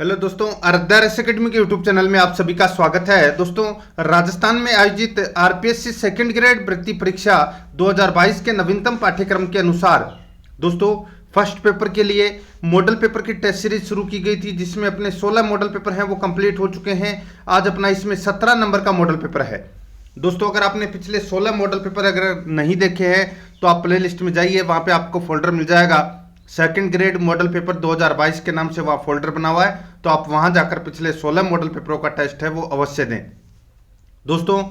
Hello दोस्तों, Aaradhya academy के YouTube channel में आप सभी का स्वागत है। दोस्तों, राजस्थान में आयोजित आरपीएससी सेकंड ग्रेड वृत्ति परीक्षा 2022 के नवीनतम पाठ्यक्रम के अनुसार दोस्तों फर्स्ट पेपर के लिए मॉडल पेपर की टेस्ट सीरीज शुरू की गई थी, जिसमें अपने 16 मॉडल पेपर हैं वो कंप्लीट हो चुके हैं। आज अपना इसमें 17 नंबर का मॉडल पेपर है। दोस्तों, अगर आपने पिछले 16 मॉडल पेपर अगर नहीं देखे हैं तो आप प्ले लिस्ट में जाइए, वहाँ पे आपको फोल्डर मिल जाएगा सेकंड ग्रेड मॉडल पेपर 2022 के नाम से वहाँ फोल्डर बना हुआ है। तो आप वहाँ जाकर पिछले 16 मॉडल पेपरों का टेस्ट है वो अवश्य दें। दोस्तों,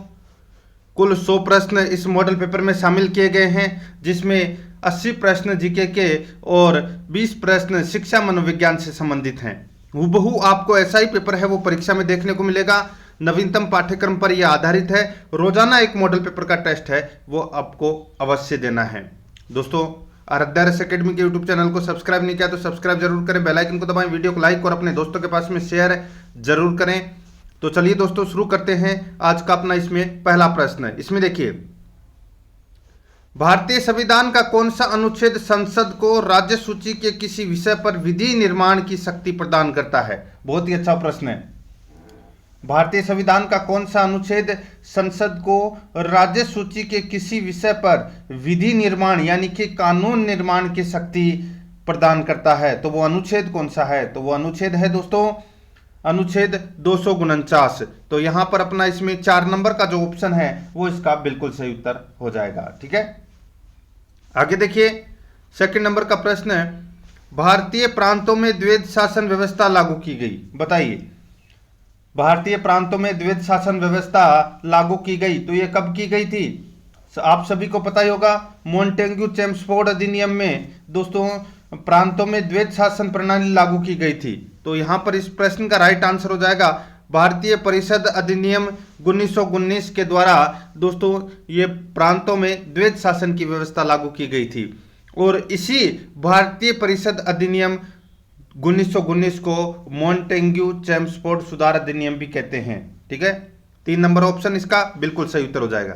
कुल 100 प्रश्न इस मॉडल पेपर में शामिल किए गए हैं, जिसमें 80 प्रश्न जीके के और 20 प्रश्न शिक्षा मनोविज्ञान से संबंधित हैं। हूबहू आपको ऐसा ही पेपर है वो परीक्षा में देखने को मिलेगा। नवीनतम पाठ्यक्रम पर यह आधारित है। रोजाना एक मॉडल पेपर का टेस्ट है वो आपको अवश्य देना है। दोस्तों, आराध्या एकेडमी के यूट्यूब चैनल को सब्सक्राइब नहीं किया तो सब्सक्राइब जरूर करें, बेल आइकन को दबाएं, वीडियो को लाइक और अपने दोस्तों के पास में शेयर जरूर करें। तो चलिए दोस्तों, शुरू करते हैं आज का अपना इसमें पहला प्रश्न है। इसमें देखिए, भारतीय संविधान का कौन सा अनुच्छेद संसद को राज्य सूची के किसी विषय पर विधि निर्माण की शक्ति प्रदान करता है? बहुत ही अच्छा प्रश्न है। भारतीय संविधान का कौन सा अनुच्छेद संसद को राज्य सूची के किसी विषय पर विधि निर्माण यानी कि कानून निर्माण की शक्ति प्रदान करता है? तो वो अनुच्छेद कौन सा है? तो वो अनुच्छेद है दोस्तों अनुच्छेद 249। तो यहां पर अपना इसमें 4 नंबर का जो ऑप्शन है वो इसका बिल्कुल सही उत्तर हो जाएगा। ठीक है, आगे देखिए, सेकंड नंबर का प्रश्न है, भारतीय प्रांतों में द्वैध शासन व्यवस्था लागू की गई। बताइए, भारतीय प्रांतों में द्वैध शासन व्यवस्था लागू की गई तो ये कब की गई थी? आप सभी को पता ही होगा, मोंटेग्यू चेम्सफोर्ड अधिनियम में दोस्तों प्रांतों में द्वैध शासन प्रणाली लागू की गई थी। तो यहां पर इस प्रश्न का राइट आंसर हो जाएगा भारतीय परिषद अधिनियम 1919 के द्वारा दोस्तों ये प्रांतों में द्वैध शासन की व्यवस्था लागू की गई थी। और इसी भारतीय परिषद अधिनियम 1919 को मोंटेग्यू चेम्सफोर्ड सुधार अधिनियम भी कहते हैं। ठीक है, 3 नंबर ऑप्शन इसका बिल्कुल सही उत्तर हो जाएगा।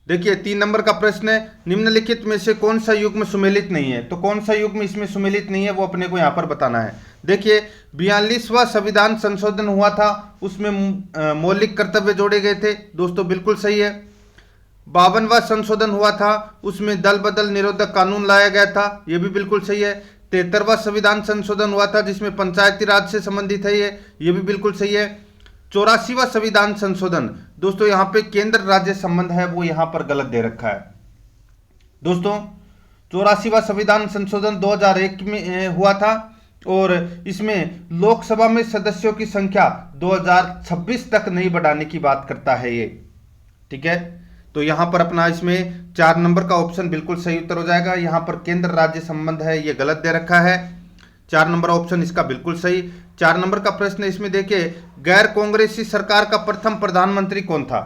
देखिए, 3 नंबर का प्रश्न है, निम्नलिखित में से कौन सा युग्म सुमेलित नहीं है? तो कौन सा युग्म इसमें सुमेलित नहीं है वो अपने को यहां पर बताना है। देखिए, 42वां संविधान संशोधन हुआ था, उसमें मौलिक कर्तव्य जोड़े गए थे। दोस्तों बिल्कुल सही है। 52वां संशोधन हुआ था, उसमें दल बदल निरोधक कानून लाया गया था, यह भी बिल्कुल सही है। 73वां संविधान संशोधन हुआ था जिसमें पंचायती राज से संबंधित है, ये भी बिल्कुल सही है। 84वां संविधान संशोधन, दोस्तों यहां पे केंद्र राज्य संबंध है वो यहां पर गलत दे रखा है। दोस्तों, 84वां संविधान संशोधन 2001 में हुआ था और इसमें लोकसभा में सदस्यों की संख्या 2026 तक नहीं बढ़ाने की बात करता है ये। ठीक है, तो यहां पर अपना इसमें 4 नंबर का ऑप्शन बिल्कुल सही उत्तर हो जाएगा। यहां पर केंद्र राज्य संबंध है ये गलत दे रखा है। 4 नंबर ऑप्शन इसका बिल्कुल सही। 4 नंबर का प्रश्न इसमें देखिए, गैर कांग्रेसी सरकार का प्रथम प्रधानमंत्री कौन था?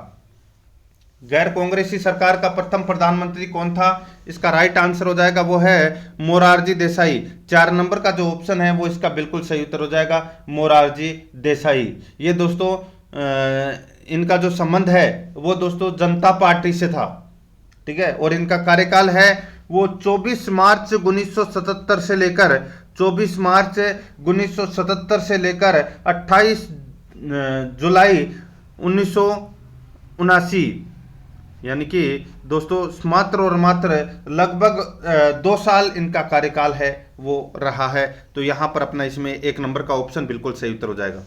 गैर कांग्रेसी सरकार का प्रथम प्रधानमंत्री कौन था? इसका राइट आंसर हो जाएगा वो है मोरारजी देसाई। 4 नंबर का जो ऑप्शन है वो इसका बिल्कुल सही उत्तर हो जाएगा, मोरारजी देसाई। ये दोस्तों इनका जो संबंध है वो दोस्तों जनता पार्टी से था। ठीक है, और इनका कार्यकाल है वो 24 मार्च 1977 से लेकर 28 जुलाई 1979, यानी कि दोस्तों मात्र और मात्र लगभग 2 साल इनका कार्यकाल है वो रहा है। तो यहां पर अपना इसमें 1 नंबर का ऑप्शन बिल्कुल सही उत्तर हो जाएगा।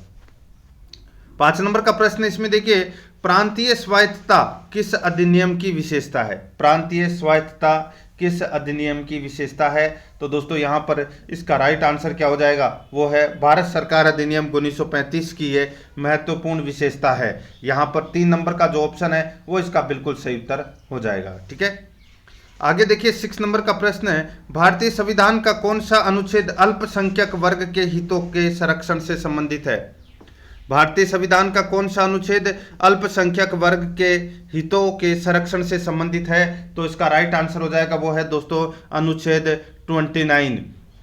5 नंबर का प्रश्न इसमें देखिए, प्रांतीय स्वायत्तता किस अधिनियम की विशेषता है? प्रांतीय स्वायत्तता किस अधिनियम की विशेषता है? तो दोस्तों यहां पर इसका राइट आंसर क्या हो जाएगा, वो है भारत सरकार अधिनियम 1935 की ये महत्वपूर्ण विशेषता है। यहां पर 3 नंबर का जो ऑप्शन है वो इसका बिल्कुल सही उत्तर हो जाएगा। ठीक है, आगे देखिए, 6 नंबर का प्रश्न है, भारतीय संविधान का कौन सा अनुच्छेद अल्पसंख्यक वर्ग के हितों के संरक्षण से संबंधित है? भारतीय संविधान का कौन सा अनुच्छेद अल्पसंख्यक वर्ग के हितों के संरक्षण से संबंधित है? तो इसका राइट आंसर हो जाएगा वो है दोस्तों अनुच्छेद 29।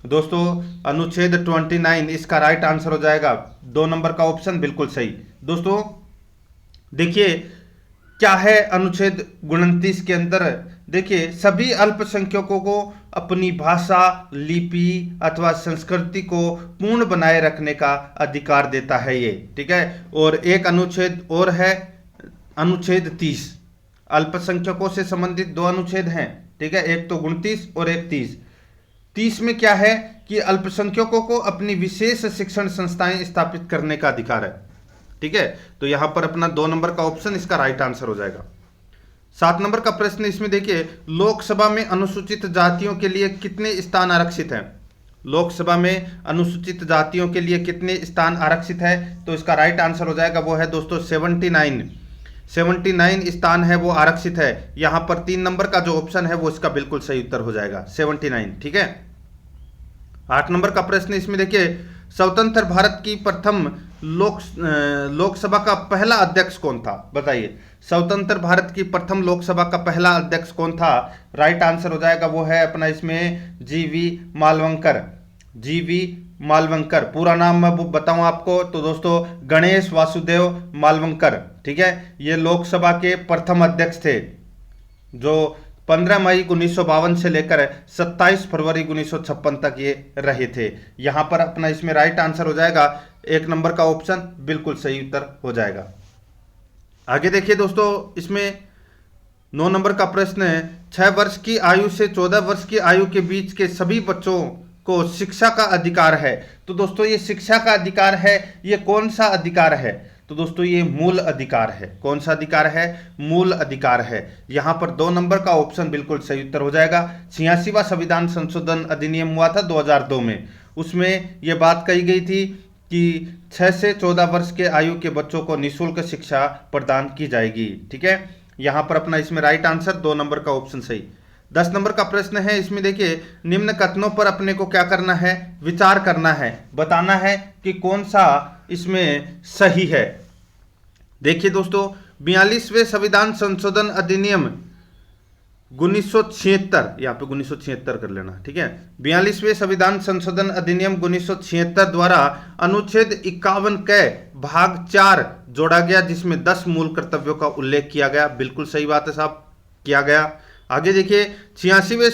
दोस्तों अनुच्छेद 29 इसका राइट आंसर हो जाएगा। 2 नंबर का ऑप्शन बिल्कुल सही। दोस्तों देखिए, क्या है अनुच्छेद 29 के अंदर देखिए सभी अल्पसंख्यकों को अपनी भाषा, लिपि अथवा संस्कृति को पूर्ण बनाए रखने का अधिकार देता है ये, ठीक है। और एक अनुच्छेद और है, अनुच्छेद 30। अल्पसंख्यकों से संबंधित दो अनुच्छेद हैं, ठीक है, एक तो 29 और एक 30। 30 में क्या है कि अल्पसंख्यकों को अपनी विशेष शिक्षण संस्थाएं स्थापित करने का अधिकार है, ठीक है। तो यहां पर अपना 2 नंबर का ऑप्शन इसका राइट आंसर हो जाएगा। 7 नंबर का प्रश्न इसमें देखिए, लोकसभा में अनुसूचित जातियों के लिए कितने स्थान आरक्षित हैं? लोकसभा में अनुसूचित जातियों के लिए कितने स्थान आरक्षित है? तो इसका राइट आंसर हो जाएगा वो है दोस्तों 79 स्थान है वो आरक्षित है। यहां पर 3 नंबर का जो ऑप्शन है वो इसका बिल्कुल सही उत्तर हो जाएगा 79, ठीक है। 8 नंबर का प्रश्न इसमें देखिए, स्वतंत्र भारत की प्रथम लोकसभा का पहला अध्यक्ष कौन था? बताइए, स्वतंत्र भारत की प्रथम लोकसभा का पहला अध्यक्ष कौन था? राइट आंसर हो जाएगा वो है अपना इसमें जीवी मालवंकर। जीवी मालवंकर, पूरा नाम मैं बताऊं आपको तो दोस्तों गणेश वासुदेव मालवंकर, ठीक है। ये लोकसभा के प्रथम अध्यक्ष थे जो 15 मई 1952 से लेकर 27 फरवरी 1956 तक ये रहे थे। यहां पर अपना इसमें राइट आंसर हो जाएगा 1 नंबर का ऑप्शन बिल्कुल सही उत्तर हो जाएगा। आगे देखिए दोस्तों, इसमें 9 नंबर का प्रश्न है, 6 वर्ष की आयु से 14 वर्ष की आयु के बीच के सभी बच्चों को शिक्षा का अधिकार है। तो दोस्तों ये शिक्षा का अधिकार है, ये कौन सा अधिकार है? तो दोस्तों ये मूल अधिकार है। कौन सा अधिकार है? मूल अधिकार है। यहां पर 2 नंबर का ऑप्शन बिल्कुल सही उत्तर हो जाएगा। 86वां संविधान संशोधन अधिनियम हुआ था 2002 में, उसमें यह बात कही गई थी कि 6 से 14 वर्ष के आयु के बच्चों को निःशुल्क शिक्षा प्रदान की जाएगी, ठीक है। यहां पर अपना इसमें राइट आंसर 2 नंबर का ऑप्शन सही। 10 नंबर का प्रश्न है, इसमें देखिए, निम्न कथनों पर अपने को क्या करना है? विचार करना है, बताना है कि कौन सा इसमें सही है। देखिए दोस्तों, 42वें संविधान संशोधन अधिनियम 1976, यहाँ पे 1976 कर लेना, ठीक है। 42वें संविधान संशोधन अधिनियम 1976 द्वारा अनुच्छेद 51 के भाग 4 जोड़ा गया, जिसमें 10 मूल कर्तव्यों का उल्लेख किया गया। बिल्कुल सही बात है साहब, किया गया। आगे देखिए, 86वें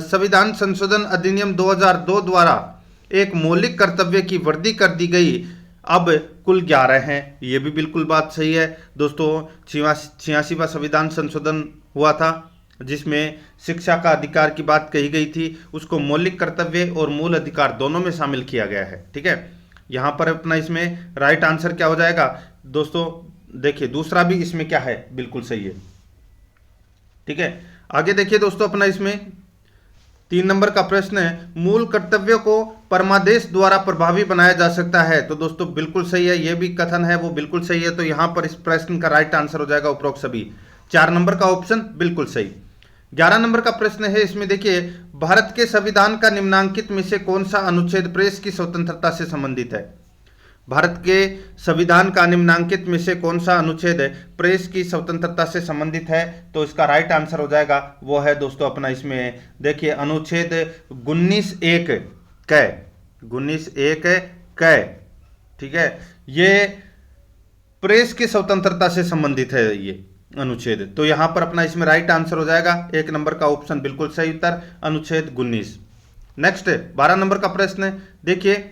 संविधान संशोधन अधिनियम 2002 द्वारा एक मौलिक कर्तव्य की वृद्धि कर दी गई, अब कुल 11 हैं। ये भी बिल्कुल बात सही है दोस्तों। 86वां संविधान संशोधन हुआ था जिसमें शिक्षा का अधिकार की बात कही गई थी, उसको मौलिक कर्तव्य और मूल अधिकार दोनों में शामिल किया गया है, ठीक है। यहां पर अपना इसमें राइट आंसर क्या हो जाएगा दोस्तों? देखिए दूसरा भी इसमें क्या है, बिल्कुल सही है, ठीक है। आगे देखिए दोस्तों, अपना इसमें 3 नंबर का प्रश्न है, मूल कर्तव्यों को परमादेश द्वारा प्रभावी बनाया जा सकता है। तो दोस्तों बिल्कुल सही है, यह भी कथन है वो बिल्कुल सही है। तो यहां पर इस प्रश्न का राइट आंसर हो जाएगा उपरोक्त सभी। 4 नंबर का ऑप्शन बिल्कुल सही। 11 नंबर का प्रश्न है, इसमें देखिए, भारत के संविधान का निम्नांकित में से कौन सा अनुच्छेद प्रेस की स्वतंत्रता से संबंधित है? भारत के संविधान का निम्नांकित में से कौन सा अनुच्छेद प्रेस की स्वतंत्रता से संबंधित है? तो इसका राइट आंसर हो जाएगा वो है दोस्तों अपना इसमें देखिए अनुच्छेद 19(1) क, 19(1) क, ठीक है। ये प्रेस की स्वतंत्रता से संबंधित है ये अनुच्छेद। तो यहां पर अपना इसमें राइट आंसर हो जाएगा 1 नंबर का ऑप्शन बिल्कुल सही उत्तर, अनुच्छेद 19। नेक्स्ट 12 नंबर का प्रश्न देखिए,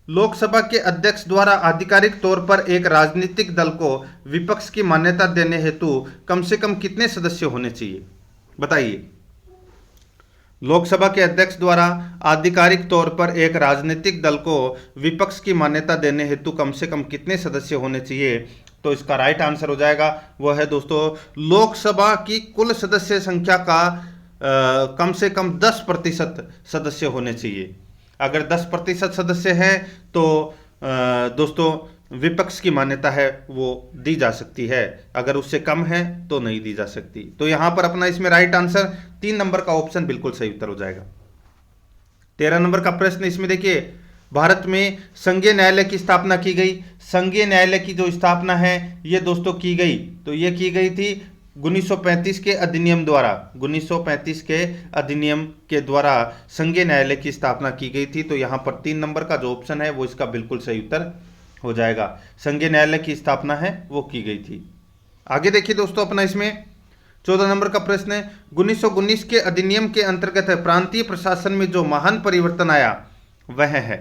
लोकसभा के अध्यक्ष द्वारा आधिकारिक तौर पर एक राजनीतिक दल को विपक्ष की मान्यता देने हेतु कम से कम कितने सदस्य होने चाहिए? बताइए, लोकसभा के अध्यक्ष द्वारा आधिकारिक तौर पर एक राजनीतिक दल को विपक्ष की मान्यता देने हेतु कम से कम कितने सदस्य होने चाहिए? तो इसका राइट आंसर हो जाएगा वो है दोस्तों लोकसभा की कुल सदस्य संख्या का कम से कम 10% सदस्य होने चाहिए। अगर 10% सदस्य हैं तो दोस्तों विपक्ष की मान्यता है वो दी जा सकती है, अगर उससे कम है तो नहीं दी जा सकती। तो यहां पर अपना इसमें राइट आंसर 3 नंबर का ऑप्शन बिल्कुल सही उत्तर हो जाएगा। 13 नंबर का प्रश्न इसमें देखिए, भारत में संघीय न्यायालय की स्थापना की गई। संघीय न्यायालय की जो स्थापना है ये दोस्तों की गई, तो ये की गई थी 1935 के अधिनियम द्वारा। 1935 के अधिनियम के द्वारा संघीय न्यायालय की स्थापना की गई थी। तो यहाँ पर 3 नंबर का जो ऑप्शन है वो इसका बिल्कुल सही उत्तर हो जाएगा। संघीय न्यायालय की स्थापना है वो की गई थी। आगे देखिए दोस्तों अपना इसमें 14 नंबर का प्रश्न है 1919 के अधिनियम के अंतर्गत प्रांतीय प्रशासन में जो महान परिवर्तन आया वह है।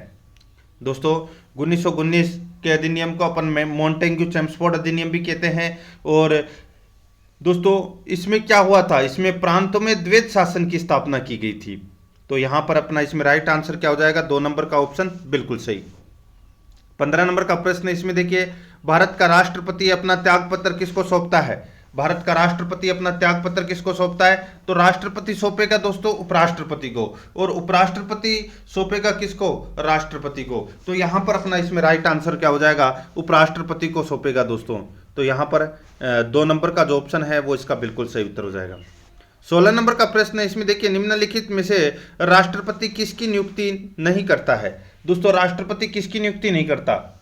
दोस्तों 1919 के अधिनियम को अपन मॉन्टेग्यू चेम्सफोर्ड अधिनियम भी कहते हैं। और दोस्तों इसमें क्या हुआ था, इसमें प्रांतों में द्वैध शासन की स्थापना की गई थी। तो यहां पर अपना इसमें राइट आंसर क्या हो जाएगा, 2 नंबर का ऑप्शन बिल्कुल सही। 15 नंबर का प्रश्न इसमें देखिए, भारत का राष्ट्रपति अपना त्याग पत्र किसको सौंपता है। भारत का राष्ट्रपति अपना त्याग पत्र किसको सौंपता है, तो राष्ट्रपति सौंपेगा दोस्तों उपराष्ट्रपति को, और उपराष्ट्रपति सौंपेगा किसको, राष्ट्रपति को। तो यहां पर अपना इसमें राइट आंसर क्या हो जाएगा, उपराष्ट्रपति को सौंपेगा दोस्तों। तो यहां पर 2 नंबर का जो ऑप्शन है वो इसका बिल्कुल सही उत्तर हो जाएगा। 16 नंबर का प्रश्न है इसमें देखिए, निम्नलिखित में से राष्ट्रपति किसकी नियुक्ति नहीं करता है। दोस्तों राष्ट्रपति किसकी नियुक्ति नहीं करता।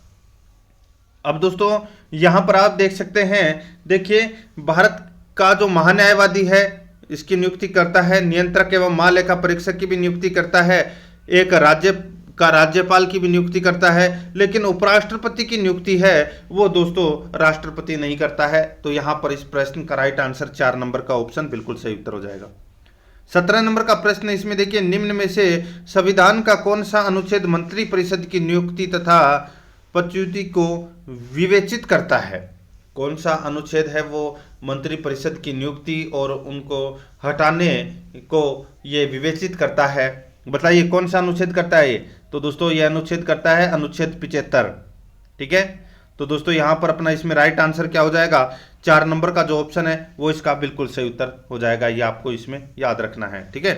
अब दोस्तों यहां पर आप देख सकते हैं, देखिए भारत का जो महान्यायवादी है इसकी नियुक्ति करता है, नियंत्रक एवं महालेखा परीक्षक की भी नियुक्ति करता है, एक राज्य का राज्यपाल की भी नियुक्ति करता है, लेकिन उपराष्ट्रपति की नियुक्ति है वो दोस्तों राष्ट्रपति नहीं करता है। तो यहां पर इस प्रश्न का राइट आंसर 4 नंबर का ऑप्शन बिल्कुल सही उत्तर हो जाएगा। 17 नंबर का प्रश्न इसमें देखिए, निम्न में से संविधान का कौन सा अनुच्छेद मंत्री परिषद की नियुक्ति तथा पदच्युति को विवेचित करता है। कौन सा अनुच्छेद है वो मंत्री परिषद की नियुक्ति और उनको हटाने को ये विवेचित करता है, बताइए कौन सा अनुच्छेद करता है ये। तो दोस्तों ये अनुच्छेद करता है अनुच्छेद 75। ठीक है, तो दोस्तों यहां पर अपना इसमें राइट आंसर क्या हो जाएगा, 4 नंबर का जो ऑप्शन है वो इसका बिल्कुल सही उत्तर हो जाएगा। ये आपको इसमें याद रखना है। ठीक है,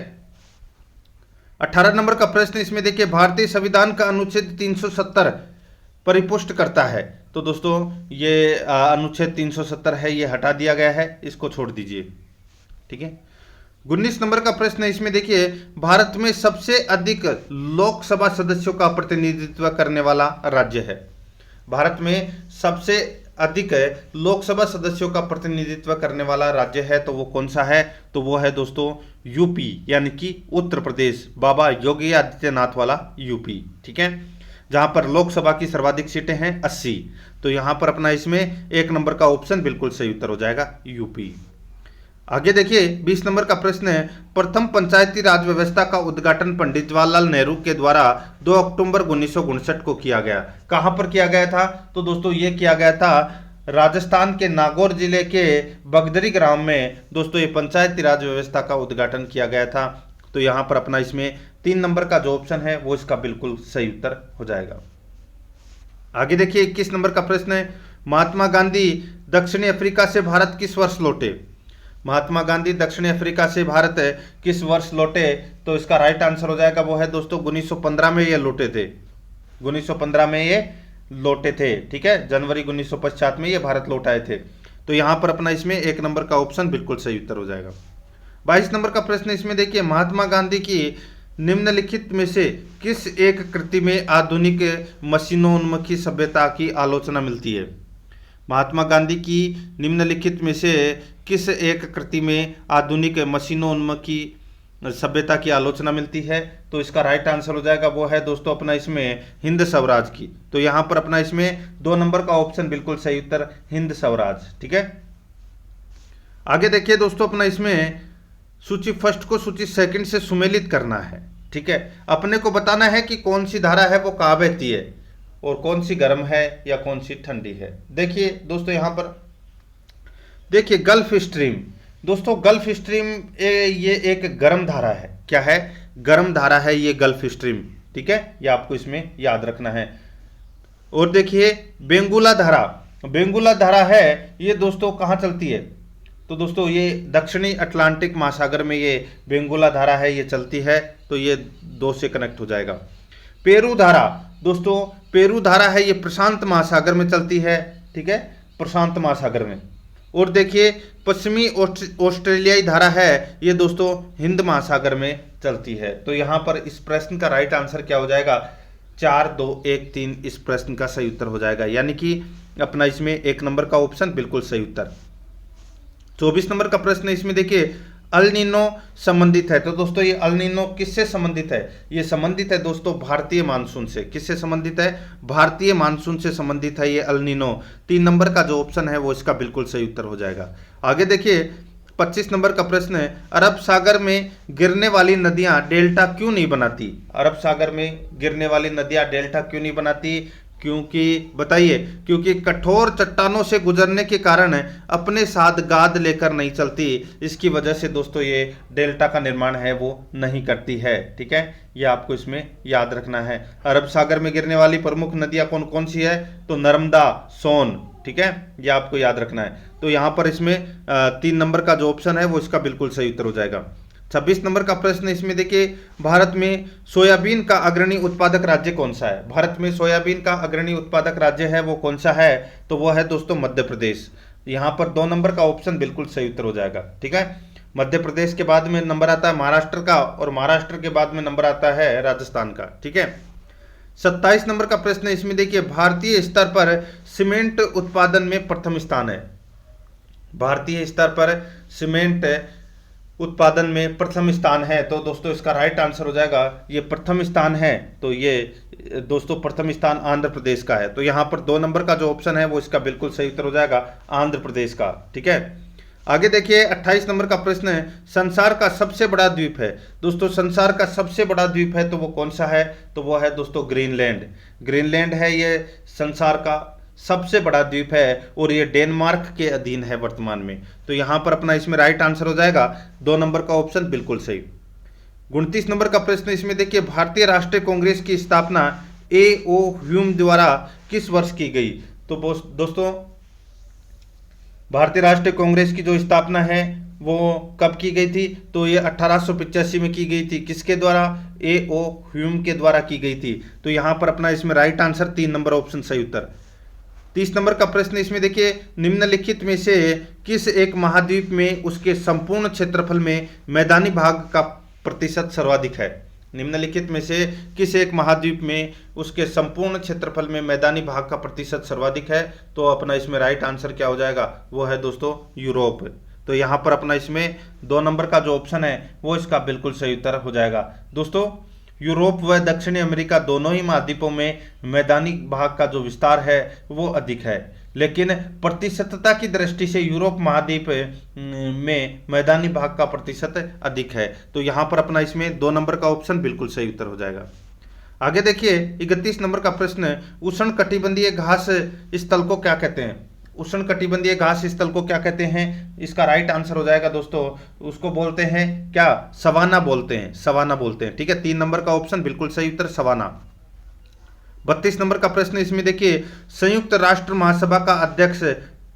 18 नंबर का प्रश्न इसमें देखिए, भारतीय संविधान का अनुच्छेद 370 परिपुष्ट करता है। तो दोस्तों ये अनुच्छेद 370 है, ये हटा दिया गया है, इसको छोड़ दीजिए। ठीक है, 19 नंबर का प्रश्न है इसमें देखिए, भारत में सबसे अधिक लोकसभा सदस्यों का प्रतिनिधित्व करने वाला राज्य है। भारत में सबसे अधिक लोकसभा सदस्यों का प्रतिनिधित्व करने वाला राज्य है तो वो कौन सा है, तो वो है दोस्तों यूपी, यानी कि उत्तर प्रदेश, बाबा योगी आदित्यनाथ वाला यूपी। ठीक है, जहां पर लोकसभा की सर्वाधिक सीटें हैं 80। तो यहां पर अपना इसमें 1 नंबर का ऑप्शन बिल्कुल सही उत्तर हो जाएगा, यूपी। आगे देखिए 20 नंबर का प्रश्न है, प्रथम पंचायती राज व्यवस्था का उद्घाटन पंडित जवाहरलाल नेहरू के द्वारा 2 अक्टूबर 1959 को किया गया। कहां पर किया गया था, तो दोस्तों ये किया गया था राजस्थान के नागौर जिले के बगदरी ग्राम में दोस्तों ये पंचायती राज व्यवस्था का उद्घाटन किया गया था। तो यहां पर अपना इसमें 3 नंबर का जो ऑप्शन है वो इसका बिल्कुल सही उत्तर हो जाएगा। आगे देखिए 21 नंबर का प्रश्न है, महात्मा गांधी दक्षिणी अफ्रीका से भारत किस वर्ष लौटे। महात्मा गांधी दक्षिणी अफ्रीका से भारत किस वर्ष लौटे, तो इसका राइट आंसर हो जाएगा वो है दोस्तों 1915 में ये लौटे थे। 1915 में ये लौटे थे। ठीक है, जनवरी 1950 में ये भारत लौट आए थे। तो यहां पर अपना इसमें 1 नंबर का ऑप्शन बिल्कुल सही उत्तर हो जाएगा। 22 नंबर का प्रश्न इसमें देखिए, महात्मा गांधी की निम्नलिखित में से किस एक कृति में आधुनिक मशीनोन्मुखी सभ्यता की आलोचना मिलती है। महात्मा गांधी की निम्नलिखित में से किस एक कृति में आधुनिक मशीनोन्मुखी सभ्यता की आलोचना मिलती है, तो इसका राइट आंसर हो जाएगा वो है दोस्तों अपना इसमें हिंद स्वराज की। तो यहां पर अपना इसमें 2 नंबर का ऑप्शन बिल्कुल सही उत्तर, हिंद स्वराज। ठीक है, आगे देखिए दोस्तों अपना इसमें सूची फर्स्ट को सूची सेकंड से सुमेलित करना है। ठीक है, अपने को बताना है कि कौन सी धारा है वो कहाँ बहती है और कौन सी गर्म है या कौन सी ठंडी है। देखिए दोस्तों यहाँ पर देखिए गल्फ स्ट्रीम, दोस्तों गल्फ स्ट्रीम ये एक गर्म धारा है। क्या है, गर्म धारा है ये गल्फ स्ट्रीम। ठीक है, ये आपको इसमें याद रखना है। और देखिए बेंगुला धारा, बेंगुला धारा है ये दोस्तों कहाँ चलती है, तो दोस्तों ये दक्षिणी अटलांटिक महासागर में ये बेंगुला धारा है, ये चलती है। तो ये 2 से कनेक्ट हो जाएगा। पेरू धारा, दोस्तों पेरू धारा है ये प्रशांत महासागर में चलती है। ठीक है, प्रशांत महासागर में। और देखिए पश्चिमी ऑस्ट्रेलियाई धारा है ये दोस्तों हिंद महासागर में चलती है। तो यहाँ पर इस प्रश्न का राइट आंसर क्या हो जाएगा, 4, 2, 1, 3 इस प्रश्न का सही उत्तर हो जाएगा, यानी कि अपना इसमें 1 नंबर का ऑप्शन बिल्कुल सही उत्तर। 24 नंबर का प्रश्न है इसमें देखिए, अल नीनो संबंधित है। तो दोस्तों ये अल नीनो किससे संबंधित है, ये संबंधित है दोस्तों भारतीय मानसून से। किससे संबंधित है, भारतीय मानसून से संबंधित है ये अल नीनो। 3 नंबर का जो ऑप्शन है वो इसका बिल्कुल सही उत्तर हो जाएगा। आगे देखिए 25 नंबर का प्रश्न है, अरब सागर में गिरने वाली नदियां डेल्टा क्यों नहीं बनाती? अरब सागर में गिरने वाली नदियां डेल्टा क्यों नहीं बनाती? क्योंकि बताइए, क्योंकि कठोर चट्टानों से गुजरने के कारण अपने साथ गाद लेकर नहीं चलती, इसकी वजह से दोस्तों ये डेल्टा का निर्माण है वो नहीं करती है। ठीक है, ये आपको इसमें याद रखना है। अरब सागर में गिरने वाली प्रमुख नदियां कौन कौन सी है? तो नर्मदा, सोन। ठीक है, ये आपको याद रखना है। तो यहां पर इसमें 3 नंबर का जो ऑप्शन है वो इसका बिल्कुल सही उत्तर हो जाएगा। 26 नंबर का प्रश्न इसमें देखिए, भारत में सोयाबीन का अग्रणी उत्पादक राज्य कौन सा है? भारत में सोयाबीन का अग्रणी उत्पादक राज्य है वो कौन सा है? तो वो है दोस्तों मध्य प्रदेश। यहां पर 2 नंबर का ऑप्शन बिल्कुल सही उत्तर हो जाएगा। ठीक है, मध्य प्रदेश के बाद में नंबर आता है महाराष्ट्र का, और महाराष्ट्र के बाद में नंबर आता है राजस्थान का। ठीक है, 27 नंबर का प्रश्न इसमें देखिए, भारतीय स्तर पर सीमेंट उत्पादन में प्रथम स्थान है। भारतीय स्तर पर सीमेंट उत्पादन में प्रथम स्थान है, तो दोस्तों इसका राइट आंसर हो जाएगा, ये प्रथम स्थान है, तो ये दोस्तों प्रथम स्थान आंध्र प्रदेश का है। तो यहाँ पर 2 नंबर का जो ऑप्शन है वो इसका बिल्कुल सही उत्तर हो जाएगा, आंध्र प्रदेश का। ठीक है, आगे देखिए 28 नंबर का प्रश्न है, संसार का सबसे बड़ा द्वीप है। दोस्तों संसार का सबसे बड़ा द्वीप है तो वो कौन सा है? तो वो है दोस्तों ग्रीनलैंड। ग्रीनलैंड है ये संसार का सबसे बड़ा द्वीप है, और ये डेनमार्क के अधीन है वर्तमान में। तो यहां पर अपना इसमें राइट आंसर हो जाएगा 2 नंबर का ऑप्शन बिल्कुल सही। 29 नंबर का प्रश्न इसमें देखिए, भारतीय राष्ट्रीय कांग्रेस की स्थापना A.O. ह्यूम द्वारा किस वर्ष की गई? तो दोस्तों भारतीय राष्ट्रीय कांग्रेस की जो स्थापना है वो कब की गई थी? तो ये 1885 में की गई थी। किसके द्वारा? A.O. ह्यूम के द्वारा की गई थी। तो यहां पर अपना इसमें राइट आंसर 3 नंबर ऑप्शन सही उत्तर। 30 नंबर का प्रश्न इसमें देखिए, निम्नलिखित में से किस एक महाद्वीप में उसके संपूर्ण क्षेत्रफल में मैदानी भाग का प्रतिशत सर्वाधिक है? निम्नलिखित में से किस एक महाद्वीप में उसके संपूर्ण क्षेत्रफल में मैदानी भाग का प्रतिशत सर्वाधिक है? तो अपना इसमें राइट आंसर क्या हो जाएगा? वो है दोस्तों यूरोप। तो यहाँ पर अपना इसमें 2 नंबर का जो ऑप्शन है वो इसका बिल्कुल सही उत्तर हो जाएगा। दोस्तों यूरोप व दक्षिणी अमेरिका दोनों ही महाद्वीपों में मैदानी भाग का जो विस्तार है वो अधिक है, लेकिन प्रतिशतता की दृष्टि से यूरोप महाद्वीप में मैदानी भाग का प्रतिशत अधिक है। तो यहाँ पर अपना इसमें 2 नंबर का ऑप्शन बिल्कुल सही उत्तर हो जाएगा। आगे देखिए 31 नंबर का प्रश्न, उष्ण कटिबंधीय घास स्थल को क्या कहते हैं? उष्ण कटिबंधीय घास स्थल को क्या कहते हैं? इसका राइट आंसर हो जाएगा दोस्तों, उसको बोलते हैं क्या? सवाना बोलते हैं, सवाना बोलते हैं। ठीक है, 3 नंबर का ऑप्शन बिल्कुल सही उत्तर सवाना। 32 नंबर का प्रश्न इसमें देखिए, संयुक्त राष्ट्र महासभा का अध्यक्ष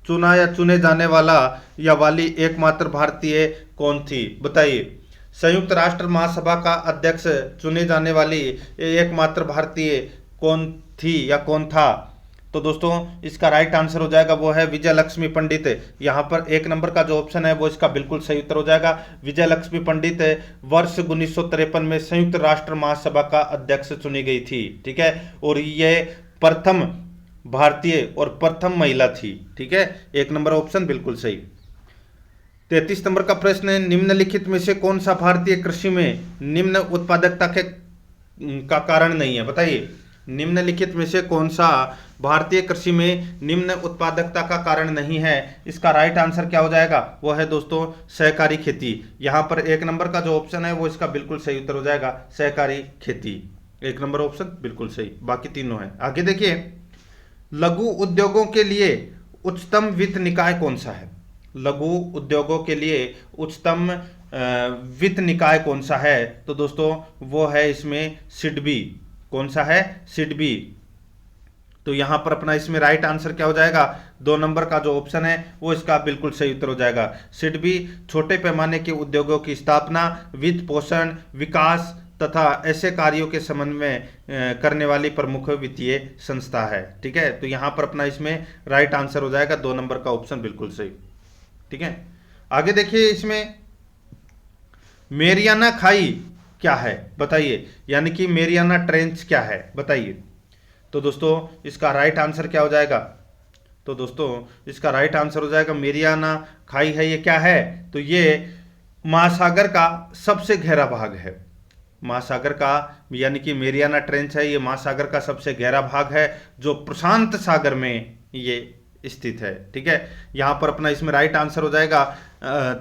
चुना या चुने जाने वाला या वाली एकमात्र भारतीय कौन थी? बताइए, संयुक्त राष्ट्र महासभा का अध्यक्ष चुने जाने वाली एकमात्र भारतीय कौन थी या कौन था? तो दोस्तों इसका राइट आंसर हो जाएगा वो है विजय लक्ष्मी पंडित। यहाँ पर 1 नंबर का जो ऑप्शन है वो इसका बिल्कुल सही उत्तर हो जाएगा। विजय लक्ष्मी पंडित वर्ष 1953 में संयुक्त राष्ट्र महासभा का अध्यक्ष चुनी गई थी। ठीक है, और ये प्रथम भारतीय और प्रथम महिला थी। ठीक है, 1 नंबर ऑप्शन बिल्कुल सही। 33 नंबर का प्रश्न है, निम्नलिखित में से कौन सा भारतीय कृषि में निम्न उत्पादकता का कारण नहीं है? बताइए, निम्नलिखित में से कौन सा भारतीय कृषि में निम्न उत्पादकता का कारण नहीं है? इसका राइट आंसर क्या हो जाएगा? वो है दोस्तों सहकारी खेती। यहाँ पर 1 नंबर का जो ऑप्शन है वो इसका बिल्कुल सही उत्तर हो जाएगा, सहकारी खेती। 1 नंबर ऑप्शन बिल्कुल सही, बाकी तीनों है। आगे देखिए, लघु उद्योगों के लिए उच्चतम वित्त निकाय कौन सा है? लघु उद्योगों के लिए उच्चतम वित्त निकाय कौन सा है? तो दोस्तों वो है इसमें सिडबी। कौन सा है? सिडबी। तो यहां पर अपना इसमें राइट आंसर क्या हो जाएगा? 2 नंबर का जो ऑप्शन है वो इसका बिल्कुल सही उत्तर हो जाएगा। सिडबी छोटे पैमाने के उद्योगों की स्थापना, वित्त पोषण, विकास तथा ऐसे कार्यों के समन्वय करने वाली प्रमुख वित्तीय संस्था है। ठीक है, तो यहां पर अपना इसमें राइट आंसर हो जाएगा 2 नंबर का ऑप्शन बिल्कुल सही। ठीक है, आगे देखिए, इसमें मेरियाना खाई क्या है? बताइए, यानी कि मेरियाना ट्रेंच क्या है? बताइए। तो दोस्तों इसका राइट आंसर क्या हो जाएगा? तो दोस्तों इसका राइट आंसर हो जाएगा मेरियाना खाई है। ये क्या है? तो ये महासागर का सबसे गहरा भाग है। महासागर का यानी कि मेरियाना ट्रेंच है, ये महासागर का सबसे गहरा भाग है जो प्रशांत सागर में ये स्थित है। ठीक है, यहाँ पर अपना इसमें राइट आंसर हो जाएगा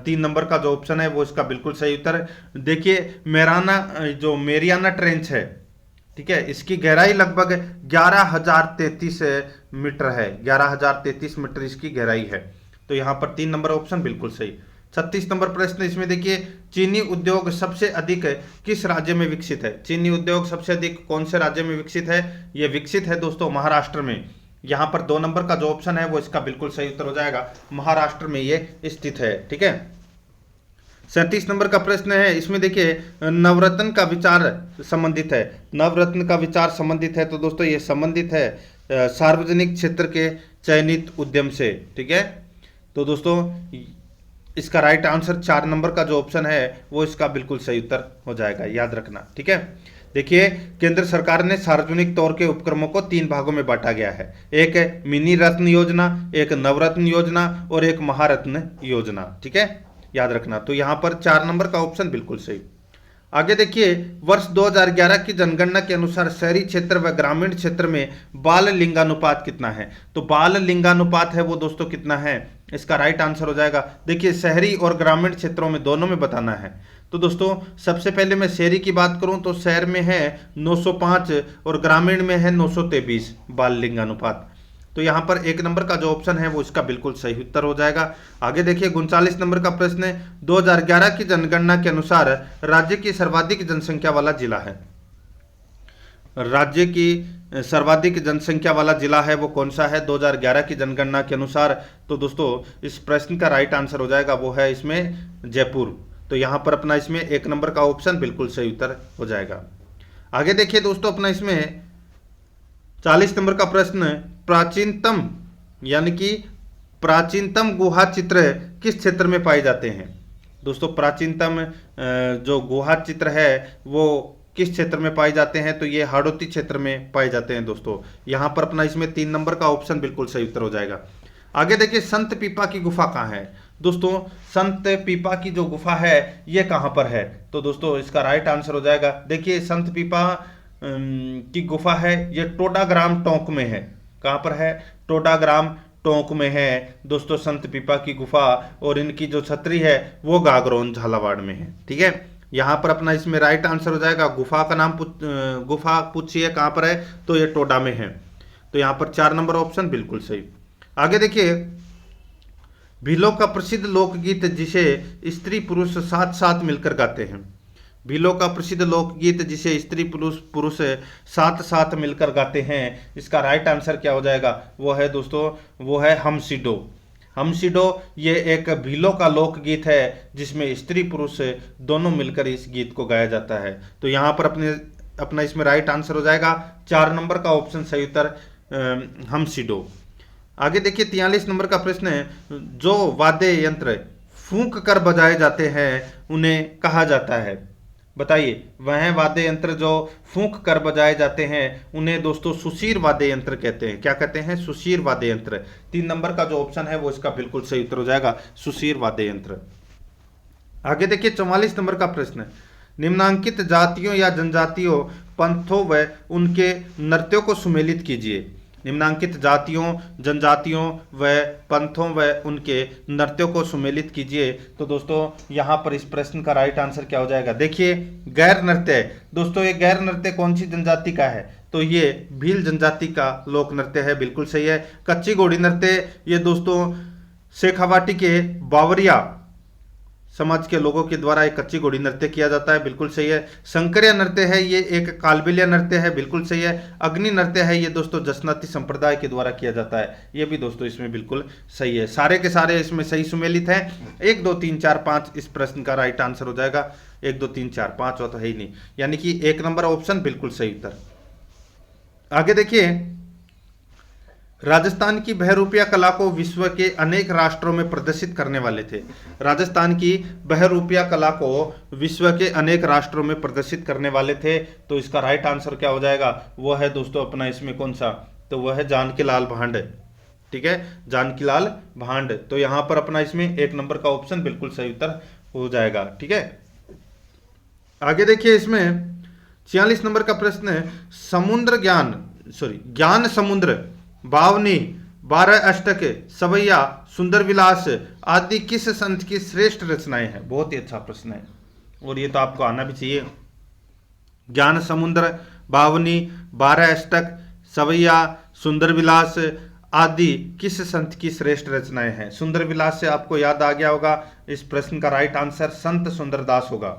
3 नंबर का जो ऑप्शन है वो इसका बिल्कुल सही उत्तर है। देखिए जो मेरियाना ट्रेंच है, ठीक है, इसकी गहराई लगभग 11,033 मीटर है। 11,033 मीटर इसकी गहराई है। तो यहाँ पर 3 नंबर ऑप्शन बिल्कुल सही। 36 नंबर प्रश्न इसमें देखिए, चीनी उद्योग सबसे अधिक किस राज्य में विकसित है? चीनी उद्योग सबसे अधिक कौन से राज्य में विकसित है? ये विकसित है दोस्तों महाराष्ट्र में। यहाँ पर 2 नंबर का जो ऑप्शन है वो इसका बिल्कुल सही उत्तर हो जाएगा, महाराष्ट्र में ये स्थित है। ठीक है, 37 नंबर का प्रश्न है, इसमें देखिए नवरत्न का विचार संबंधित है। नवरत्न का विचार संबंधित है तो दोस्तों ये संबंधित है सार्वजनिक क्षेत्र के चयनित उद्यम से। ठीक है, तो दोस्तों इसका राइट आंसर 4 नंबर का जो ऑप्शन है वो इसका बिल्कुल सही उत्तर हो जाएगा, याद रखना। ठीक है, देखिए केंद्र सरकार ने सार्वजनिक तौर के उपक्रमों को 3 भागों में बांटा गया है। एक है मिनी रत्न योजना, एक नवरत्न योजना और एक महारत्न योजना। ठीक है, याद रखना। तो यहाँ पर 4 नंबर का ऑप्शन बिल्कुल सही। आगे देखिए, वर्ष 2011 की जनगणना के अनुसार शहरी क्षेत्र व ग्रामीण क्षेत्र में बाल लिंगानुपात कितना है? तो बाल लिंगानुपात है वो दोस्तों कितना है? इसका राइट आंसर हो जाएगा, देखिए शहरी और ग्रामीण क्षेत्रों में दोनों में बताना है। तो दोस्तों सबसे पहले मैं शहरी की बात करूं तो शहर में है 905 और ग्रामीण में है 923 बाल लिंगानुपात। तो यहाँ पर 1 नंबर का जो ऑप्शन है वो इसका बिल्कुल सही उत्तर हो जाएगा। आगे देखिए 39 नंबर का प्रश्न है, 2011 की जनगणना के अनुसार राज्य की सर्वाधिक जनसंख्या वाला जिला है। राज्य की सर्वाधिक जनसंख्या वाला जिला है वो कौन सा है 2011 की जनगणना के अनुसार? तो दोस्तों इस प्रश्न का राइट आंसर हो जाएगा वो है इसमें जयपुर। तो यहाँ पर अपना इसमें 1 नंबर का ऑप्शन बिल्कुल सही उत्तर हो जाएगा। आगे देखिए दोस्तों अपना इसमें 40 नंबर का प्रश्न, प्राचीनतम यानी कि प्राचीनतम गुहा चित्र किस क्षेत्र में पाए जाते हैं? दोस्तों प्राचीनतम जो गुहा चित्र है वो किस क्षेत्र में पाए जाते हैं? तो ये हाड़ौती क्षेत्र में पाए जाते हैं दोस्तों। यहाँ पर अपना इसमें 3 नंबर का ऑप्शन बिल्कुल सही उत्तर हो जाएगा। आगे देखिए संत पीपा की गुफा कहाँ है? दोस्तों संत पीपा की जो गुफा है ये कहाँ पर है? तो दोस्तों इसका राइट आंसर हो जाएगा, देखिए संत पीपा की गुफा है ये टोडाग्राम टोंक में है। कहाँ पर है? टोडाग्राम टोंक में है दोस्तों संत पीपा की गुफा। और इनकी जो छतरी है वो गागरोन झालावाड़ में है। ठीक है, यहाँ पर अपना इसमें राइट आंसर हो जाएगा, गुफा का नाम गुफा पूछिए कहाँ पर है? तो ये टोडा में है। तो यहाँ पर 4 नंबर ऑप्शन बिल्कुल सही। आगे देखिए, भीलों का प्रसिद्ध लोकगीत जिसे स्त्री पुरुष साथ साथ मिलकर गाते हैं। भीलों का प्रसिद्ध लोकगीत जिसे स्त्री पुरुष साथ साथ मिलकर गाते हैं, इसका राइट आंसर क्या हो जाएगा? वो है दोस्तों वो है हमसिडो। हमसिडो ये एक भीलों का लोकगीत है जिसमें स्त्री पुरुष दोनों मिलकर इस गीत को गाया जाता है। तो यहाँ पर अपना इसमें राइट आंसर हो जाएगा 4 नंबर का ऑप्शन सही उत्तर हमसिडो। आगे देखिए 43 नंबर का प्रश्न है, जो वाद्य यंत्र फूंक कर बजाए जाते हैं उन्हें कहा जाता है? बताइए, वह वाद्य यंत्र जो फूंक कर बजाए जाते हैं उन्हें दोस्तों सुशीर वाद्य यंत्र कहते हैं। क्या कहते हैं? सुशीर वाद्य यंत्र। 3 नंबर का जो ऑप्शन है वो इसका बिल्कुल सही उत्तर हो जाएगा, सुशीर वाद्य यंत्र। आगे देखिए 44 नंबर का प्रश्न, निम्नांकित जातियों या जनजातियों पंथों व उनके नृत्यों को सुमेलित कीजिए। निम्नांकित जातियों, जनजातियों व पंथों व उनके नृत्यों को सुमेलित कीजिए। तो दोस्तों यहाँ पर इस प्रश्न का राइट आंसर क्या हो जाएगा? देखिए गैर नृत्य, दोस्तों ये गैर नृत्य कौन सी जनजाति का है? तो ये भील जनजाति का लोक नृत्य है, बिल्कुल सही है। कच्ची घोड़ी नृत्य ये दोस्तों शेखावाटी के बावरिया समाज के लोगों के द्वारा एक कच्ची घोड़ी नृत्य किया जाता है, बिल्कुल सही है। शंकरिया नृत्य है ये एक कालबेलिया नृत्य है, बिल्कुल सही है। अग्नि नृत्य है ये दोस्तों जसनाती संप्रदाय के द्वारा किया जाता है, ये भी दोस्तों इसमें बिल्कुल सही है। सारे के सारे इसमें सही सुमेलित हैं। 1 2 3 4 5 इस प्रश्न का राइट आंसर हो जाएगा। 1 2 3 4 5 तो है ही नहीं, यानी कि 1 नंबर ऑप्शन बिल्कुल सही उत्तर। आगे देखिए, राजस्थान की बहरूपिया कला को विश्व के अनेक राष्ट्रों में प्रदर्शित करने वाले थे। राजस्थान की बहरूपिया कला को विश्व के अनेक राष्ट्रों में प्रदर्शित करने वाले थे। तो इसका राइट आंसर क्या हो जाएगा? वो है दोस्तों अपना इसमें कौन सा? तो वह है जानकीलाल भांड। ठीक है, जानकीलाल भांड। तो यहाँ पर अपना इसमें 1 नंबर का ऑप्शन बिल्कुल सही उत्तर हो जाएगा। ठीक है, आगे देखिए इसमें 46 नंबर का प्रश्न है, ज्ञान समुद्र बावनी 12 अष्टक, सवैया, सुंदर विलास आदि किस संत की श्रेष्ठ रचनाएं हैं? बहुत ही अच्छा प्रश्न है और ये तो आपको आना भी चाहिए। ज्ञान समुद्र, बावनी, 12 अष्टक, सवैया, सुंदर विलास आदि किस संत की श्रेष्ठ रचनाएं हैं? सुंदर विलास से आपको याद आ गया होगा, इस प्रश्न का राइट आंसर संत सुंदरदास होगा।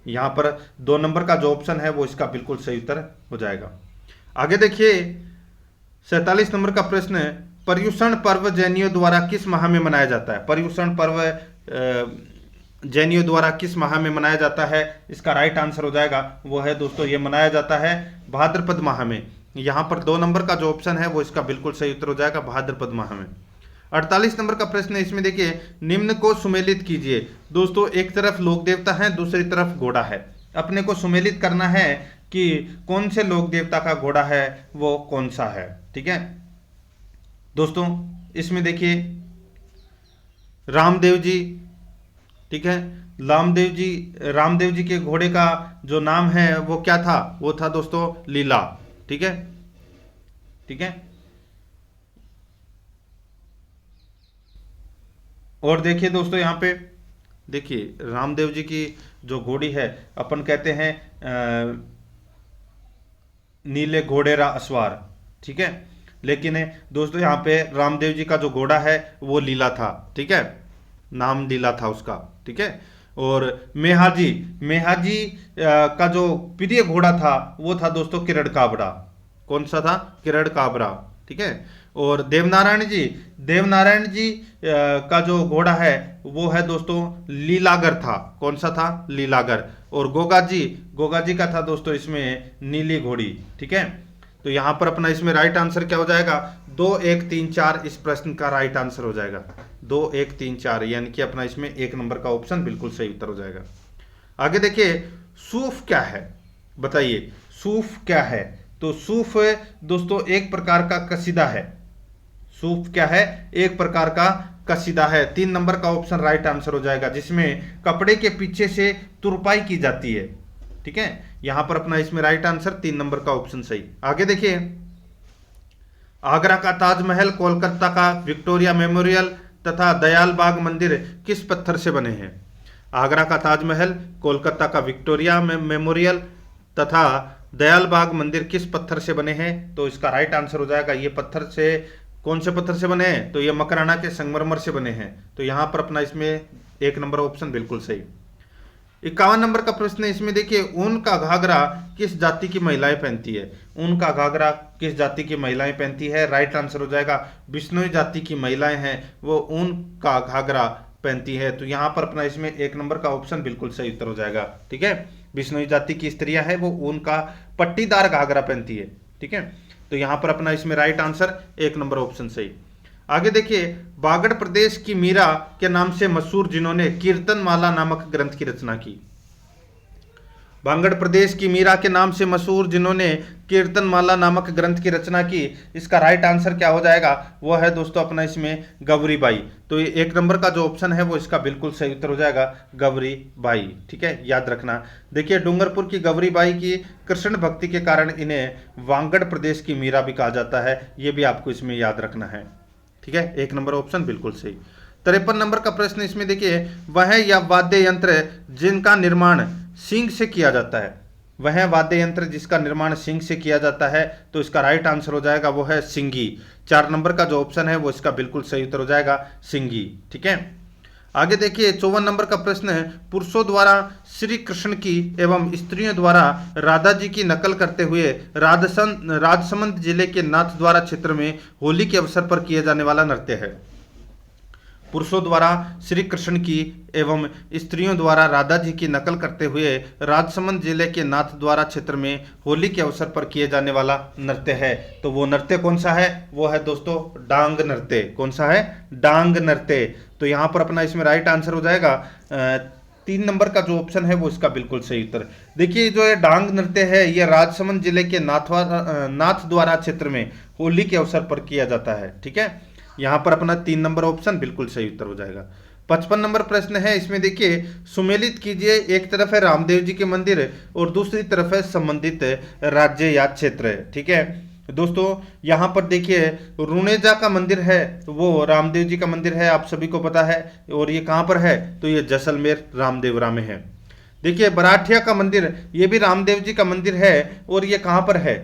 यहां पर 2 नंबर का जो ऑप्शन है वो इसका बिल्कुल सही उत्तर हो जाएगा। आगे देखिए 47 नंबर का प्रश्न है, पर्युषण पर्व जैनियों द्वारा किस माह में मनाया जाता है? पर्युषण पर्व जैनियों द्वारा किस माह में मनाया जाता है? इसका राइट आंसर हो जाएगा वो है दोस्तों, ये मनाया जाता है भाद्रपद माह में। यहाँ पर 2 नंबर का जो ऑप्शन है वो इसका बिल्कुल सही उत्तर हो जाएगा भाद्रपद माह में। 48 नंबर का प्रश्न है, इसमें देखिए निम्न को सुमेलित कीजिए। दोस्तों एक तरफ लोक देवता है, दूसरी तरफ घोड़ा है। अपने को सुमेलित करना है कि कौन से लोक देवता का घोड़ा है वो कौन सा है। ठीक है दोस्तों, इसमें देखिए रामदेव जी, ठीक है, रामदेव जी के घोड़े का जो नाम है वो क्या था? वो था दोस्तों लीला। ठीक है, ठीक है। और देखिए दोस्तों यहाँ पे देखिए रामदेव जी की जो घोड़ी है, अपन कहते हैं नीले घोड़ेरा अस्वार। ठीक है, लेकिन दोस्तों यहाँ पे रामदेव जी का जो घोड़ा है वो लीला था। ठीक है, नाम लीला था उसका। ठीक है, और मेहाजी का जो प्रिय घोड़ा था वो था दोस्तों किरण काबरा। कौन सा था? किरण काबरा। ठीक है, और देवनारायण जी का जो घोड़ा है वो है दोस्तों लीलागर था। कौन सा था? लीलागर। और गोगा जी का था दोस्तों इसमें नीली घोड़ी। ठीक है, तो यहां पर अपना इसमें राइट आंसर क्या हो जाएगा? 2 1 3 4 इस प्रश्न का राइट आंसर हो जाएगा 2 1 3 4, यानी कि अपना इसमें 1 नंबर का ऑप्शन बिल्कुल सही उत्तर हो जाएगा। आगे देखिए सूफ क्या है? बताइए सूफ क्या है? तो सूफ दोस्तों एक प्रकार का कसीदा है। सूफ क्या है? एक प्रकार का कसीदा है। 3 नंबर का ऑप्शन राइट आंसर हो जाएगा, जिसमें कपड़े के पीछे से तुरपाई की जाती है। ठीक है, यहां पर अपना इसमें राइट आंसर 3 नंबर का ऑप्शन सही। आगे देखिए आगरा का ताजमहल, कोलकाता का विक्टोरिया मेमोरियल तथा दयाल बाग मंदिर किस पत्थर से बने हैं? आगरा का ताजमहल, कोलकाता का विक्टोरिया मेमोरियल तथा दयाल बाग मंदिर किस पत्थर से बने हैं? तो इसका राइट आंसर हो जाएगा ये पत्थर से, कौन से पत्थर से बने हैं? तो ये मकराना के संगमरमर से बने हैं। तो यहां पर अपना इसमें 1 नंबर ऑप्शन बिल्कुल सही। 51 नंबर का प्रश्न है, इसमें देखिए ऊन का घाघरा किस जाति की महिलाएं पहनती है? ऊन का घाघरा किस जाति की महिलाएं पहनती है? राइट आंसर हो जाएगा बिश्नोई जाति की महिलाएं हैं वो ऊन का घाघरा पहनती है। तो यहाँ पर अपना इसमें 1 नंबर का ऑप्शन बिल्कुल सही उत्तर हो जाएगा। ठीक है, बिश्नोई जाति की स्त्रियां हैं वो ऊन का पट्टीदार घाघरा पहनती है। ठीक है, तो यहाँ पर अपना इसमें राइट आंसर 1 नंबर ऑप्शन सही। आगे देखिए बागड़ प्रदेश की मीरा के नाम से मशहूर जिन्होंने कीर्तनमाला नामक ग्रंथ की रचना की। बागड़ प्रदेश की मीरा के नाम से मशहूर जिन्होंने कीर्तनमाला नामक ग्रंथ की रचना की, इसका राइट आंसर क्या हो जाएगा? वो है दोस्तों अपना इसमें गौरी बाई। तो ये 1 नंबर का जो ऑप्शन है वो इसका बिल्कुल सही उत्तर हो जाएगा गौरी बाई। ठीक है, याद रखना। देखिए डूंगरपुर की गौरी बाई की कृष्ण भक्ति के कारण इन्हें वागड़ प्रदेश की मीरा भी कहा जाता है, ये भी आपको इसमें याद रखना है। ठीक है, 1 नंबर ऑप्शन बिल्कुल सही। 53 नंबर का प्रश्न, इसमें देखिए वह या वाद्य यंत्र जिनका निर्माण सींग से किया जाता है? वह वाद्य यंत्र जिसका निर्माण सींग से किया जाता है, तो इसका राइट आंसर हो जाएगा वो है सिंगी। 4 नंबर का जो ऑप्शन है वो इसका बिल्कुल सही उत्तर हो जाएगा सिंगी। ठीक है, आगे देखिए 54 नंबर का प्रश्न है, पुरुषों द्वारा श्री कृष्ण की एवं स्त्रियों द्वारा राधा जी की नकल करते हुए राजसमंद जिले के नाथद्वारा क्षेत्र में होली के अवसर पर किए जाने वाला नृत्य है। पुरुषों द्वारा श्री कृष्ण की एवं स्त्रियों द्वारा राधा जी की नकल करते हुए राजसमंद जिले के नाथद्वारा क्षेत्र में होली के अवसर पर किए जाने वाला नृत्य है। तो वो नृत्य कौन सा है? वो है दोस्तों डांग नृत्य। कौन सा है? डांग नृत्य। तो यहाँ पर अपना इसमें राइट आंसर हो जाएगा 3 नंबर का जो ऑप्शन है वो इसका बिल्कुल सही उत्तर। देखिए जो ये डांग नृत्य है ये राजसमंद जिले के नाथद्वारा क्षेत्र में होली के अवसर पर किया जाता है। ठीक है, यहां पर अपना 3 नंबर ऑप्शन बिल्कुल सही उत्तर हो जाएगा। 55 नंबर प्रश्न है, इसमें देखिए सुमेलित कीजिए। एक तरफ है रामदेव जी के मंदिर और दूसरी तरफ है संबंधित राज्य या क्षेत्र। ठीक है, दोस्तों यहाँ पर देखिए रुनेजा का मंदिर है, वो रामदेव जी का मंदिर है, आप सभी को पता है। और ये कहाँ पर है, तो ये जैसलमेर रामदेवरा में है। देखिए बराठिया का मंदिर, ये भी रामदेव जी का मंदिर है, और ये कहाँ पर है,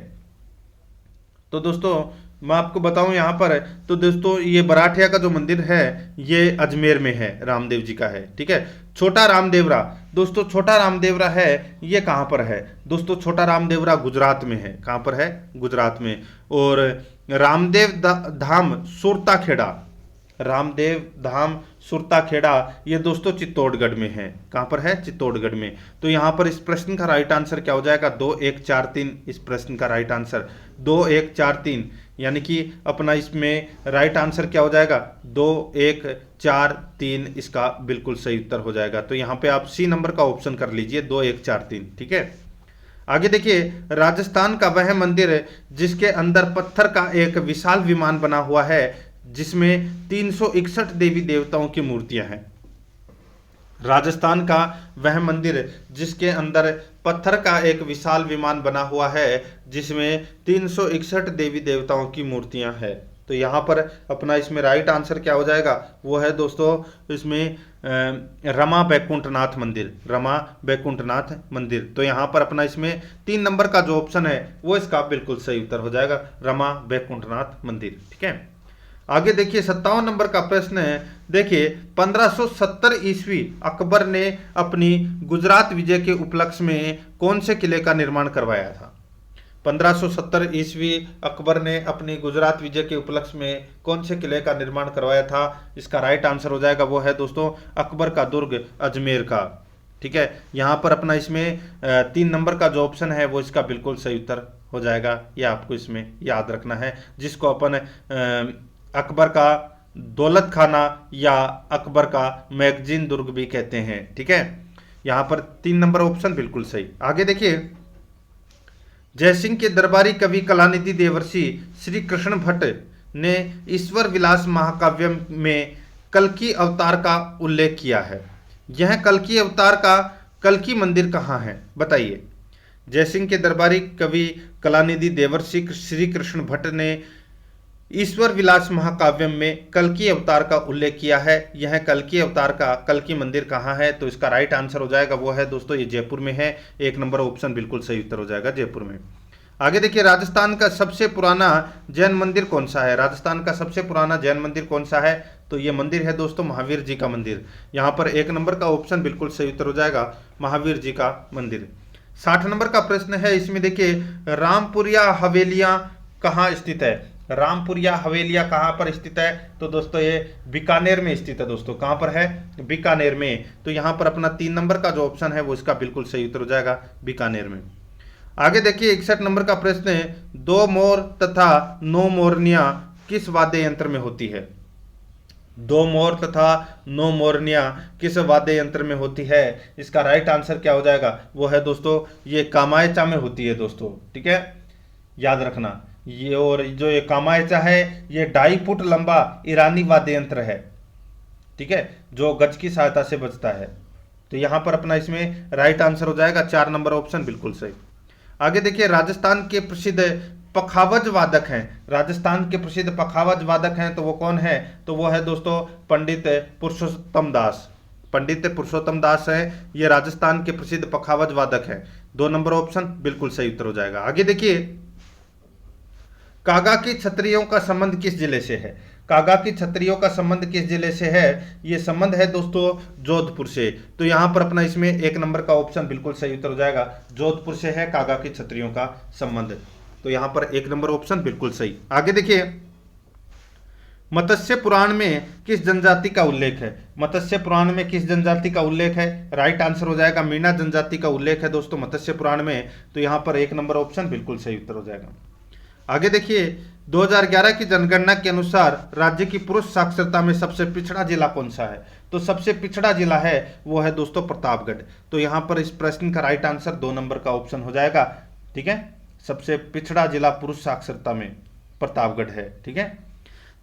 तो दोस्तों मैं आपको बताऊं यहाँ पर, तो दोस्तों ये बराठिया का जो मंदिर है ये अजमेर में है, रामदेव जी का है। ठीक है। छोटा रामदेवरा, दोस्तों छोटा रामदेवरा है, ये कहाँ पर है, दोस्तों छोटा रामदेवरा गुजरात में है। कहाँ पर है, गुजरात में। और रामदेव धाम सुरता खेड़ा, रामदेव धाम सुरता खेड़ा, ये दोस्तों चित्तौड़गढ़ में है। कहाँ पर है, चित्तौड़गढ़ में। तो यहाँ पर इस प्रश्न का राइट आंसर क्या हो जाएगा, 2 1 4 3। इस प्रश्न का राइट आंसर 2 1 4 3, यानी कि अपना इसमें राइट आंसर क्या हो जाएगा, 2 1 4 3 इसका बिल्कुल सही उत्तर हो जाएगा। तो यहाँ पे आप सी नंबर का ऑप्शन कर लीजिए, 2 1 4 3। ठीक है। आगे देखिए राजस्थान का वह मंदिर जिसके अंदर पत्थर का एक विशाल विमान बना हुआ है, जिसमें 361 देवी देवताओं की मूर्तियां हैं। राजस्थान का वह मंदिर जिसके अंदर पत्थर का एक विशाल विमान बना हुआ है, जिसमें 361 देवी देवताओं की मूर्तियां हैं। तो यहाँ पर अपना इसमें राइट आंसर क्या हो जाएगा, वो है दोस्तों इसमें रमा बैकुंठनाथ मंदिर, रमा बैकुंठनाथ मंदिर। तो यहाँ पर अपना इसमें 3 नंबर का जो ऑप्शन है वो इसका बिल्कुल सही उत्तर हो जाएगा, रमा बैकुंठनाथ मंदिर। ठीक है। आगे देखिए 57 नंबर का प्रश्न है। देखिए 1570 ईस्वी अकबर ने अपनी गुजरात विजय के उपलक्ष्य में कौन से किले का निर्माण करवाया था। 1570 ईस्वी अकबर ने अपनी गुजरात विजय के उपलक्ष्य में कौन से किले का निर्माण करवाया था। इसका राइट आंसर हो जाएगा वो है दोस्तों अकबर का दुर्ग अजमेर का। ठीक है। यहाँ पर अपना इसमें 3 नंबर का जो ऑप्शन है वो इसका बिल्कुल सही उत्तर हो जाएगा। ये आपको इसमें याद रखना है, जिसको अपन अकबर का दौलत खाना या अकबर का मैगजीन दुर्ग भी कहते हैं। ठीक है। यहाँ पर 3 नंबर ऑप्शन बिल्कुल सही। आगे देखिए जयसिंह के दरबारी कवि कलानिधि देवर्षि श्री कृष्ण भट्ट ने ईश्वर विलास महाकाव्य में कल्कि अवतार का उल्लेख किया है। यह कल्कि अवतार का कल्कि मंदिर कहाँ है, बताइए। जयसिंह के दरबारी कवि कलानिधि देवर्षि श्री कृष्ण भट्ट ने ईश्वर विलास महाकाव्य में कल्कि अवतार का उल्लेख किया है। यह कल्कि अवतार का कल्कि मंदिर कहाँ है, तो इसका राइट आंसर हो जाएगा वो है दोस्तों ये जयपुर में है। 1 नंबर ऑप्शन बिल्कुल सही उत्तर हो जाएगा, जयपुर में। आगे देखिए राजस्थान का सबसे पुराना जैन मंदिर कौन सा है। राजस्थान का सबसे पुराना जैन मंदिर कौन सा है, तो ये मंदिर है दोस्तों महावीर जी का मंदिर। यहाँ पर 1 नंबर का ऑप्शन बिल्कुल सही उत्तर हो जाएगा, महावीर जी का मंदिर। 60 नंबर का प्रश्न है, इसमें देखिए रामपुरिया हवेलियां कहाँ स्थित है। रामपुरिया हवेलियां कहाँ पर स्थित है, तो दोस्तों ये बीकानेर में स्थित है। दोस्तों कहाँ पर है, बीकानेर में। तो यहाँ पर अपना 3 नंबर का जो ऑप्शन है वो इसका बिल्कुल सही उत्तर हो जाएगा, बीकानेर में। आगे देखिए 61 नंबर का प्रश्न है, 2 मोर तथा 9 मोरनियां किस वाद्य यंत्र में होती है। 2 मोर तथा 9 मोरनियां किस वाद्य यंत्र में होती है। इसका राइट आंसर क्या हो जाएगा, वो है दोस्तों ये कामायचा में होती है दोस्तों। ठीक है, याद रखना ये। और जो ये कामायचा है ये 2.5 फुट लंबा ईरानी वाद्य यंत्र है। ठीक है, जो गज की सहायता से बजता है। तो यहां पर अपना इसमें राइट आंसर हो जाएगा 4 नंबर ऑप्शन बिल्कुल सही। आगे देखिए राजस्थान के प्रसिद्ध पखावज वादक हैं। राजस्थान के प्रसिद्ध पखावज वादक हैं तो वो कौन है, तो वो है दोस्तों पंडित पुरुषोत्तम दास। पंडित पुरुषोत्तम दास है, ये राजस्थान के प्रसिद्ध पखावज वादक हैं। 2 नंबर ऑप्शन बिल्कुल सही उत्तर हो जाएगा। आगे देखिए कागा की क्षत्रियों का संबंध किस जिले से है। कागा की क्षत्रियों का संबंध किस जिले से है, ये संबंध है दोस्तों जोधपुर से। तो यहां पर अपना इसमें 1 नंबर का ऑप्शन बिल्कुल सही उत्तर हो जाएगा, जोधपुर से है कागा की क्षत्रियों का संबंध। तो यहां पर 1 नंबर ऑप्शन बिल्कुल सही। आगे देखिए मत्स्य पुराण में किस जनजाति का उल्लेख है। मत्स्य पुराण में किस जनजाति का उल्लेख है, राइट आंसर हो जाएगा मीणा जनजाति का उल्लेख है दोस्तों मत्स्य पुराण में। तो यहां पर 1 नंबर ऑप्शन बिल्कुल सही उत्तर हो जाएगा। आगे देखिए 2011 की जनगणना के अनुसार राज्य की पुरुष साक्षरता में सबसे पिछड़ा जिला कौन सा है। तो सबसे पिछड़ा जिला है वो है दोस्तों प्रतापगढ़। तो यहाँ पर इस प्रश्न का राइट आंसर 2 नंबर का ऑप्शन हो जाएगा। ठीक है, सबसे पिछड़ा जिला पुरुष साक्षरता में प्रतापगढ़ है। ठीक है,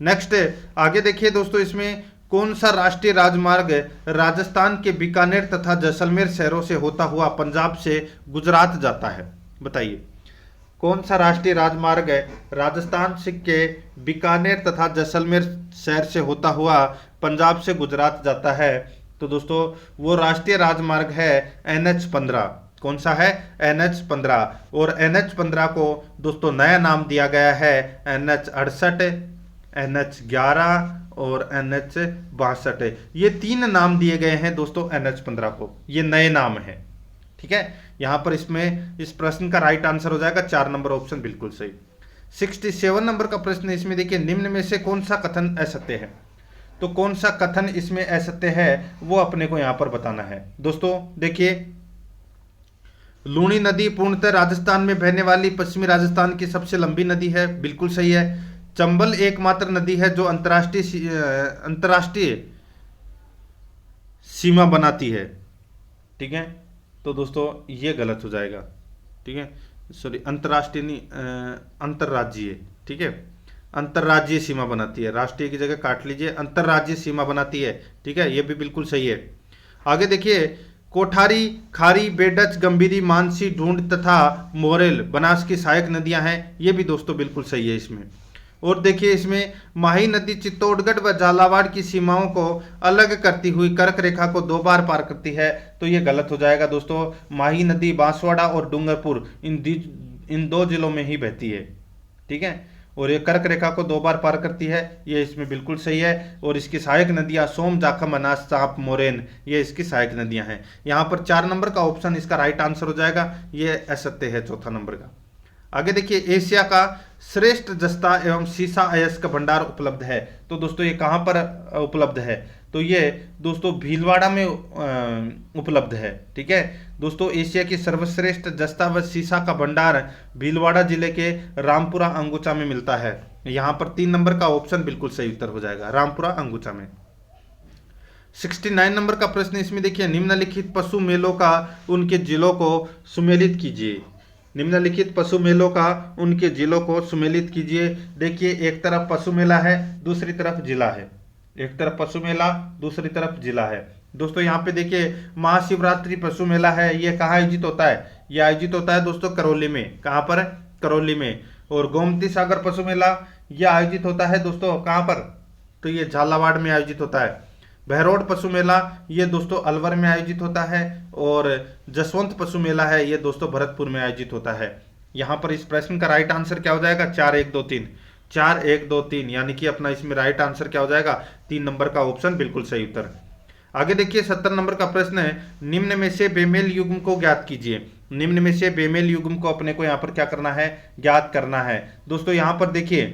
नेक्स्ट आगे देखिए दोस्तों इसमें कौन सा राष्ट्रीय राजमार्ग राजस्थान के बीकानेर तथा जैसलमेर शहरों से होता हुआ पंजाब से गुजरात जाता है, बताइए। कौन सा राष्ट्रीय राजमार्ग राजस्थान के बीकानेर तथा जैसलमेर शहर से होता हुआ पंजाब से गुजरात जाता है? तो दोस्तों वो राष्ट्रीय राजमार्ग है NH-15। कौन सा है? NH-15। और NH-15 को दोस्तों नया नाम दिया गया है NH-68, NH-11 और NH-62। ये 3 नाम दिए गए हैं दोस्तों NH-15 को, ये नए नाम है। ठीक है, यहां पर इसमें इस प्रश्न का राइट आंसर हो जाएगा 4 नंबर ऑप्शन बिल्कुल सही। 67 नंबर का प्रश्न इसमें देखिए, निम्न में से कौन सा कथन असत्य है? तो कौन सा कथन इसमें असत्य है वो अपने को यहां पर बताना है। दोस्तों देखिए, लूणी नदी पूर्णतः राजस्थान में बहने वाली पश्चिमी राजस्थान की सबसे लंबी नदी है, बिल्कुल सही है। चंबल एकमात्र नदी है जो अंतर्राष्ट्रीय सीमा बनाती है। ठीक है, तो दोस्तों ये गलत हो जाएगा। ठीक है, सॉरी, अंतर्राष्ट्रीय नहीं, अंतर्राज्यीय। ठीक है, अंतर्राज्यीय सीमा बनाती है, राष्ट्रीय की जगह काट लीजिए, अंतर्राज्यीय सीमा बनाती है। ठीक है, ये भी बिल्कुल सही है। आगे देखिए, कोठारी, खारी, बेडच, गंभीरी, मानसी, ढूंढ तथा मोरेल बनास की सहायक नदियां हैं, ये भी दोस्तों बिल्कुल सही है इसमें। और देखिए इसमें माही नदी चित्तौड़गढ़ व झालावाड़ की सीमाओं को अलग करती हुई कर्क रेखा को 2 बार पार करती है, तो ये गलत हो जाएगा दोस्तों। माही नदी बांसवाड़ा और डूंगरपुर इन 2 जिलों में ही बहती है। ठीक है, और ये कर्क रेखा को 2 बार पार करती है, ये इसमें बिल्कुल सही है। और इसकी सहायक नदियां सोम, जाखम, अनास, सांप, मोरेन, ये इसकी सहायक नदियां हैं। यहाँ पर 4 नंबर का ऑप्शन इसका राइट आंसर हो जाएगा, ये असत्य है चौथा नंबर का। आगे देखिए, एशिया का श्रेष्ठ जस्ता एवं सीसा अयस्क भंडार उपलब्ध है, तो दोस्तों ये कहाँ पर उपलब्ध है? तो ये दोस्तों भीलवाड़ा में उपलब्ध है। ठीक है दोस्तों, एशिया की सर्वश्रेष्ठ जस्ता व सीसा का भंडार भीलवाड़ा जिले के रामपुरा अंगुचा में मिलता है। यहाँ पर 3 नंबर का ऑप्शन बिल्कुल सही उत्तर हो जाएगा, रामपुरा अंगुचा में। 69 नंबर का प्रश्न इसमें देखिए, निम्नलिखित पशु मेलों का उनके जिलों को सुमेलित कीजिए। निम्नलिखित पशु मेलों का उनके जिलों को सुमेलित कीजिए। देखिए, एक तरफ पशु मेला है, दूसरी तरफ जिला है। एक तरफ पशु मेला, दूसरी तरफ जिला है। दोस्तों यहाँ पे देखिए, महाशिवरात्रि पशु मेला है, ये कहाँ आयोजित होता है? ये आयोजित होता है दोस्तों करौली में। कहाँ पर? करौली में। और गोमती सागर पशु मेला ये आयोजित होता है दोस्तों कहाँ पर? तो ये झालावाड़ में आयोजित होता है। बहरोड पशु मेला ये दोस्तों अलवर में आयोजित होता है। और जसवंत पशु मेला है ये दोस्तों भरतपुर में आयोजित होता है। यहाँ पर इस प्रश्न का राइट आंसर क्या हो जाएगा? 4 1 2 3, 4 1 2 3, यानी कि अपना इसमें राइट आंसर क्या हो जाएगा? 3 नंबर का ऑप्शन बिल्कुल सही उत्तर। आगे देखिए 70 नंबर का प्रश्न है, निम्न में से बेमेल युग्म को ज्ञात कीजिए। निम्न में से बेमेल युग्म को अपने को यहाँ पर क्या करना है? ज्ञात करना है। दोस्तों यहाँ पर देखिए,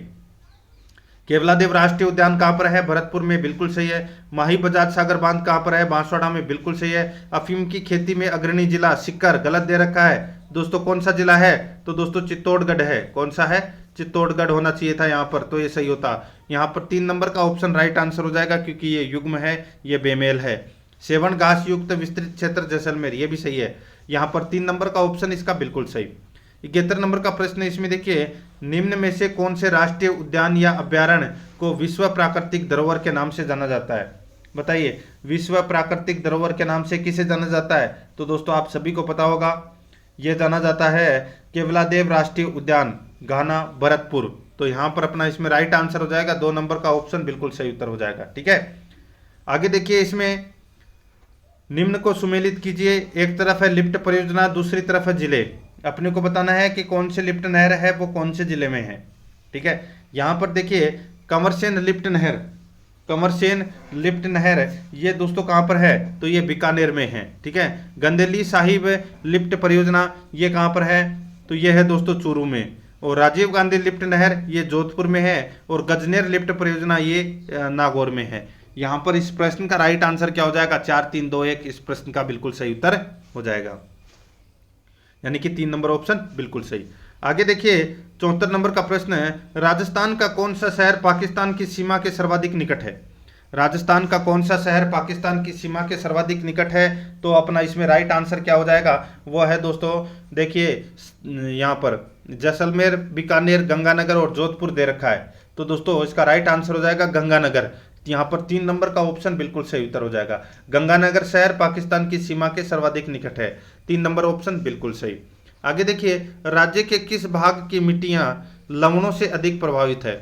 केवलादेव राष्ट्रीय उद्यान कहाँ पर है? भरतपुर में, बिल्कुल सही है। माही बजाज सागर बांध कहाँ पर है? बांसवाड़ा में, बिल्कुल सही है। अफीम की खेती में अग्रणी जिला सिक्कर, गलत दे रखा है दोस्तों। कौन सा जिला है? तो दोस्तों चित्तौड़गढ़ है। कौन सा है? चित्तौड़गढ़ होना चाहिए था यहाँ पर, तो ये सही होता। यहाँ पर 3 नंबर का ऑप्शन राइट आंसर हो जाएगा, क्योंकि ये युग्म है, ये बेमेल है। सेवन घास युक्त विस्तृत क्षेत्र जैसलमेर, ये भी सही है। यहाँ पर 3 नंबर का ऑप्शन इसका बिल्कुल सही। 71 नंबर का प्रश्न इसमें देखिए, निम्न में से कौन से राष्ट्रीय उद्यान या अभ्यारण्य को विश्व प्राकृतिक धरोहर के नाम से जाना जाता है? बताइए, विश्व प्राकृतिक धरोहर के नाम से किसे जाना जाता है? तो दोस्तों आप सभी को पता होगा, यह जाना जाता है केवलादेव राष्ट्रीय उद्यान, घाना, भरतपुर। तो यहाँ पर अपना इसमें राइट आंसर हो जाएगा 2 नंबर का ऑप्शन बिल्कुल सही उत्तर हो जाएगा। ठीक है, आगे देखिए, इसमें निम्न को सुमेलित कीजिए। एक तरफ है लिफ्ट परियोजना, दूसरी तरफ है जिले। अपने को बताना है कि कौन से लिफ्ट नहर है वो कौन से जिले में है। ठीक है, यहाँ पर देखिए कमरसेन लिफ्ट नहर, कमरसेन लिफ्ट नहर ये दोस्तों कहाँ पर है? तो ये बीकानेर में है। ठीक है, गंदेली साहिब लिफ्ट परियोजना ये कहाँ पर है? तो ये है दोस्तों चूरू में। और राजीव गांधी लिफ्ट नहर ये जोधपुर में है। और गजनेर लिफ्ट परियोजना ये नागौर में है। यहाँ पर इस प्रश्न का राइट आंसर क्या हो जाएगा? 4 3 2 1, इस प्रश्न का बिल्कुल सही उत्तर हो जाएगा, यानी कि 3 नंबर ऑप्शन बिल्कुल सही। आगे देखिए 74 नंबर का प्रश्न है, राजस्थान का कौन सा शहर पाकिस्तान की सीमा के सर्वाधिक निकट है? राजस्थान का कौन सा शहर पाकिस्तान की सीमा के सर्वाधिक निकट है? तो अपना इसमें राइट आंसर क्या हो जाएगा? वो है दोस्तों देखिए, यहाँ पर जैसलमेर, बीकानेर, गंगानगर और जोधपुर दे रखा है। तो दोस्तों इसका राइट आंसर हो जाएगा गंगानगर। यहाँ पर 3 नंबर का ऑप्शन बिल्कुल सही उत्तर हो जाएगा। गंगानगर शहर पाकिस्तान की सीमा के सर्वाधिक निकट है, 3 नंबर ऑप्शन बिल्कुल सही। आगे देखिए, राज्य के किस भाग की मिट्टियां लवणों से अधिक प्रभावित है?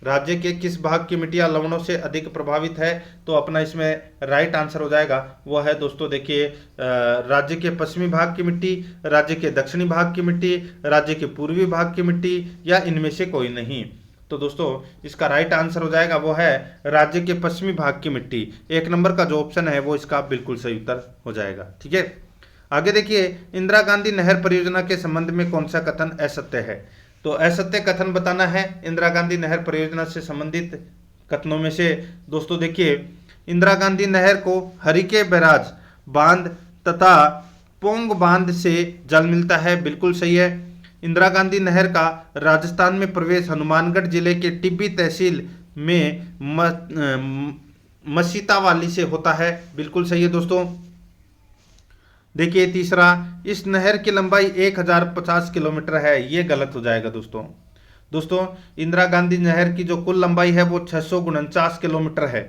राज्य के किस भाग की मिट्टियां लवणों से अधिक प्रभावित है? तो अपना इसमें राइट आंसर हो जाएगा वो है दोस्तों, देखिए राज्य के पश्चिमी भाग की मिट्टी, राज्य के दक्षिणी भाग की मिट्टी, राज्य के पूर्वी भाग की मिट्टी, या इनमें से कोई नहीं। तो दोस्तों इसका राइट आंसर हो जाएगा वो है राज्य के पश्चिमी भाग की मिट्टी। एक नंबर का जो ऑप्शन है वो इसका बिल्कुल सही उत्तर हो जाएगा। ठीक है, आगे देखिए, इंदिरा गांधी नहर परियोजना के संबंध में कौन सा कथन असत्य है? तो असत्य कथन बताना है इंदिरा गांधी नहर परियोजना से संबंधित कथनों में से। दोस्तों देखिए, इंदिरा गांधी नहर को हरिके बैराज बांध तथा पोंग बांध से जल मिलता है, बिल्कुल सही है। इंदिरा गांधी नहर का राजस्थान में प्रवेश हनुमानगढ़ जिले के टिब्बी तहसील में मसीतावाली से होता है, बिल्कुल सही है दोस्तों। देखिए तीसरा, इस नहर की लंबाई 1050 किलोमीटर है, ये गलत हो जाएगा दोस्तों। दोस्तों इंदिरा गांधी नहर की जो कुल लंबाई है वो 649 किलोमीटर है।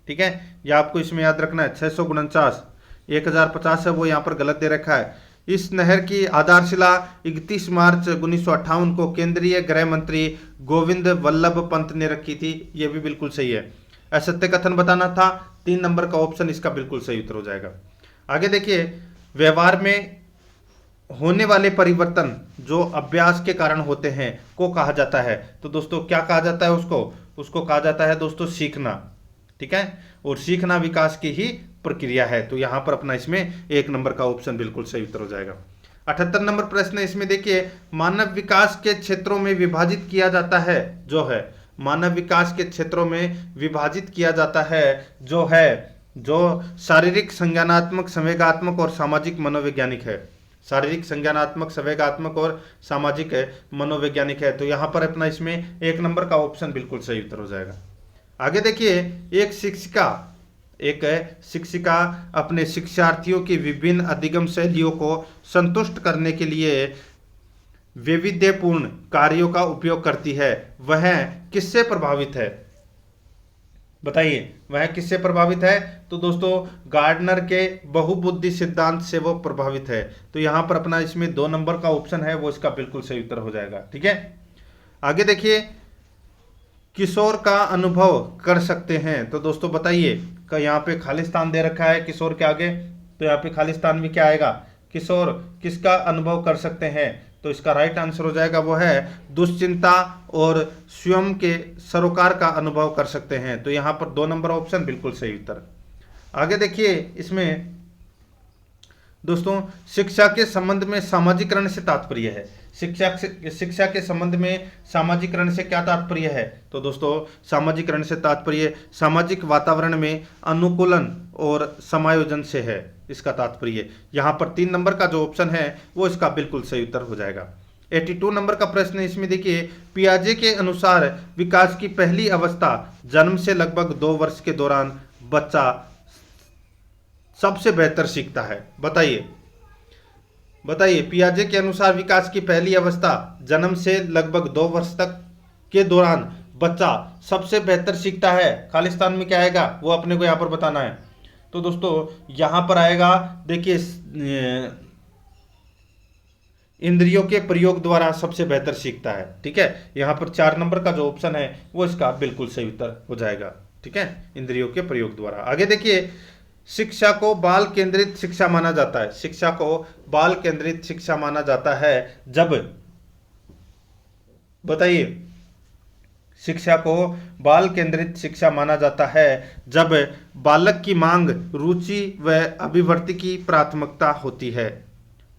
ठीक है, ये आपको इसमें याद रखना है, 649, 1050 है वो यहाँ पर गलत दे रखा है। इस नहर की आधारशिला 31 मार्च 1958 को केंद्रीय गृह मंत्री गोविंद वल्लभ पंत ने रखी थी, ये भी बिल्कुल सही है। असत्य कथन बताना था, 3 नंबर का ऑप्शन इसका बिल्कुल सही उत्तर हो जाएगा। आगे देखिए, व्यवहार में होने वाले परिवर्तन जो अभ्यास के कारण होते हैं को कहा जाता है। तो दोस्तों क्या कहा जाता है उसको कहा जाता है दोस्तों सीखना। ठीक है, और सीखना विकास की ही प्रक्रिया है। तो यहां पर अपना इसमें 1 नंबर का ऑप्शन बिल्कुल सही उत्तर हो जाएगा। 78 नंबर प्रश्न है, इसमें देखिए, मानव विकास के क्षेत्रों में विभाजित किया जाता है जो है, मानव विकास के क्षेत्रों में विभाजित किया जाता है जो शारीरिक, संज्ञानात्मक, संवेगात्मक और सामाजिक मनोवैज्ञानिक है। शारीरिक, संज्ञानात्मक, संवेगात्मक और सामाजिक मनोवैज्ञानिक है। तो यहां पर अपना इसमें 1 नंबर का ऑप्शन बिल्कुल सही उत्तर हो जाएगा। आगे देखिए, एक शिक्षिका अपने शिक्षार्थियों की विभिन्न अधिगम शैलियों को संतुष्ट करने के लिए वैविध्यपूर्ण कार्यों का उपयोग करती है। वह किससे प्रभावित है? बताइए, वह किससे प्रभावित है? तो दोस्तों गार्डनर के बहुबुद्धि सिद्धांत से वो प्रभावित है। तो यहां पर अपना इसमें 2 नंबर का ऑप्शन है वो इसका बिल्कुल सही उत्तर हो जाएगा। ठीक है, आगे देखिए, किशोर का अनुभव कर सकते हैं। तो दोस्तों बताइए, का यहाँ पे खालिस्तान दे रखा है किशोर के आगे, तो यहाँ पे खालिस्तान में क्या आएगा? किशोर किसका अनुभव कर सकते हैं? तो इसका राइट आंसर हो जाएगा वो है दुश्चिंता और स्वयं के सरोकार का अनुभव कर सकते हैं। तो यहाँ पर 2 नंबर ऑप्शन बिल्कुल सही उत्तर। आगे देखिए, इसमें दोस्तों शिक्षा के संबंध में सामाजिकरण से तात्पर्य है। शिक्षा के संबंध में सामाजिकरण से क्या तात्पर्य है? तो दोस्तों सामाजिकरण से तात्पर्य सामाजिक वातावरण में अनुकूलन और समायोजन से है, इसका तात्पर्य। यहाँ पर 3 नंबर का जो ऑप्शन है वो इसका बिल्कुल सही उत्तर हो जाएगा। 82 नंबर का प्रश्न है, इसमें देखिए, पियाजे के अनुसार विकास की पहली अवस्था जन्म से लगभग 2 वर्ष के दौरान बच्चा सबसे बेहतर सीखता है। बताइए पियाजे के अनुसार विकास की पहली अवस्था जन्म से लगभग 2 वर्ष तक के दौरान बच्चा सबसे बेहतर सीखता है। खालिस्तान में क्या आएगा वो अपने को यहाँ पर बताना है। तो दोस्तों यहाँ पर आएगा, देखिए, इंद्रियों के प्रयोग द्वारा सबसे बेहतर सीखता है। ठीक है, यहाँ पर 4 नंबर का जो ऑप्शन है वो इसका बिल्कुल सही उत्तर हो जाएगा। ठीक है, इंद्रियों के प्रयोग द्वारा। आगे देखिए, शिक्षा को बाल केंद्रित शिक्षा माना जाता है। शिक्षा को बाल केंद्रित शिक्षा माना जाता है जब, बताइए, शिक्षा को बाल केंद्रित शिक्षा माना जाता है जब बालक की मांग, रुचि व अभिवृत्ति की प्राथमिकता होती है।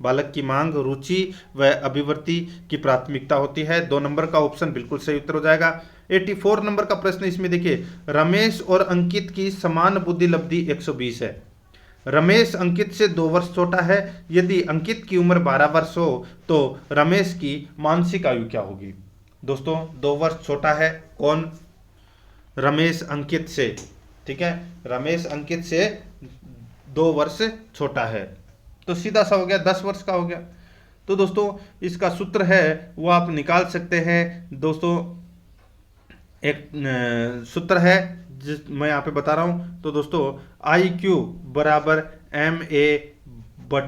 बालक की मांग, रुचि व अभिवृत्ति की प्राथमिकता होती है। 2 नंबर का ऑप्शन बिल्कुल सही उत्तर हो जाएगा। 84 नंबर का प्रश्न, इसमें देखिए, रमेश और अंकित की समान बुद्धि लब्धि 120 है। रमेश अंकित से 2 वर्ष छोटा है। यदि अंकित की उम्र 12 वर्ष हो तो रमेश की मानसिक आयु क्या होगी? दोस्तों 2 वर्ष छोटा है कौन? रमेश अंकित से। ठीक है, रमेश अंकित से 2 वर्ष छोटा है, तो सीधा सा हो गया, 10 वर्ष का हो गया। तो दोस्तों इसका सूत्र है वो आप निकाल सकते हैं। दोस्तों एक सूत्र है जिस मैं यहाँ पे बता रहा हूँ। तो दोस्तों IQ बराबर MA/T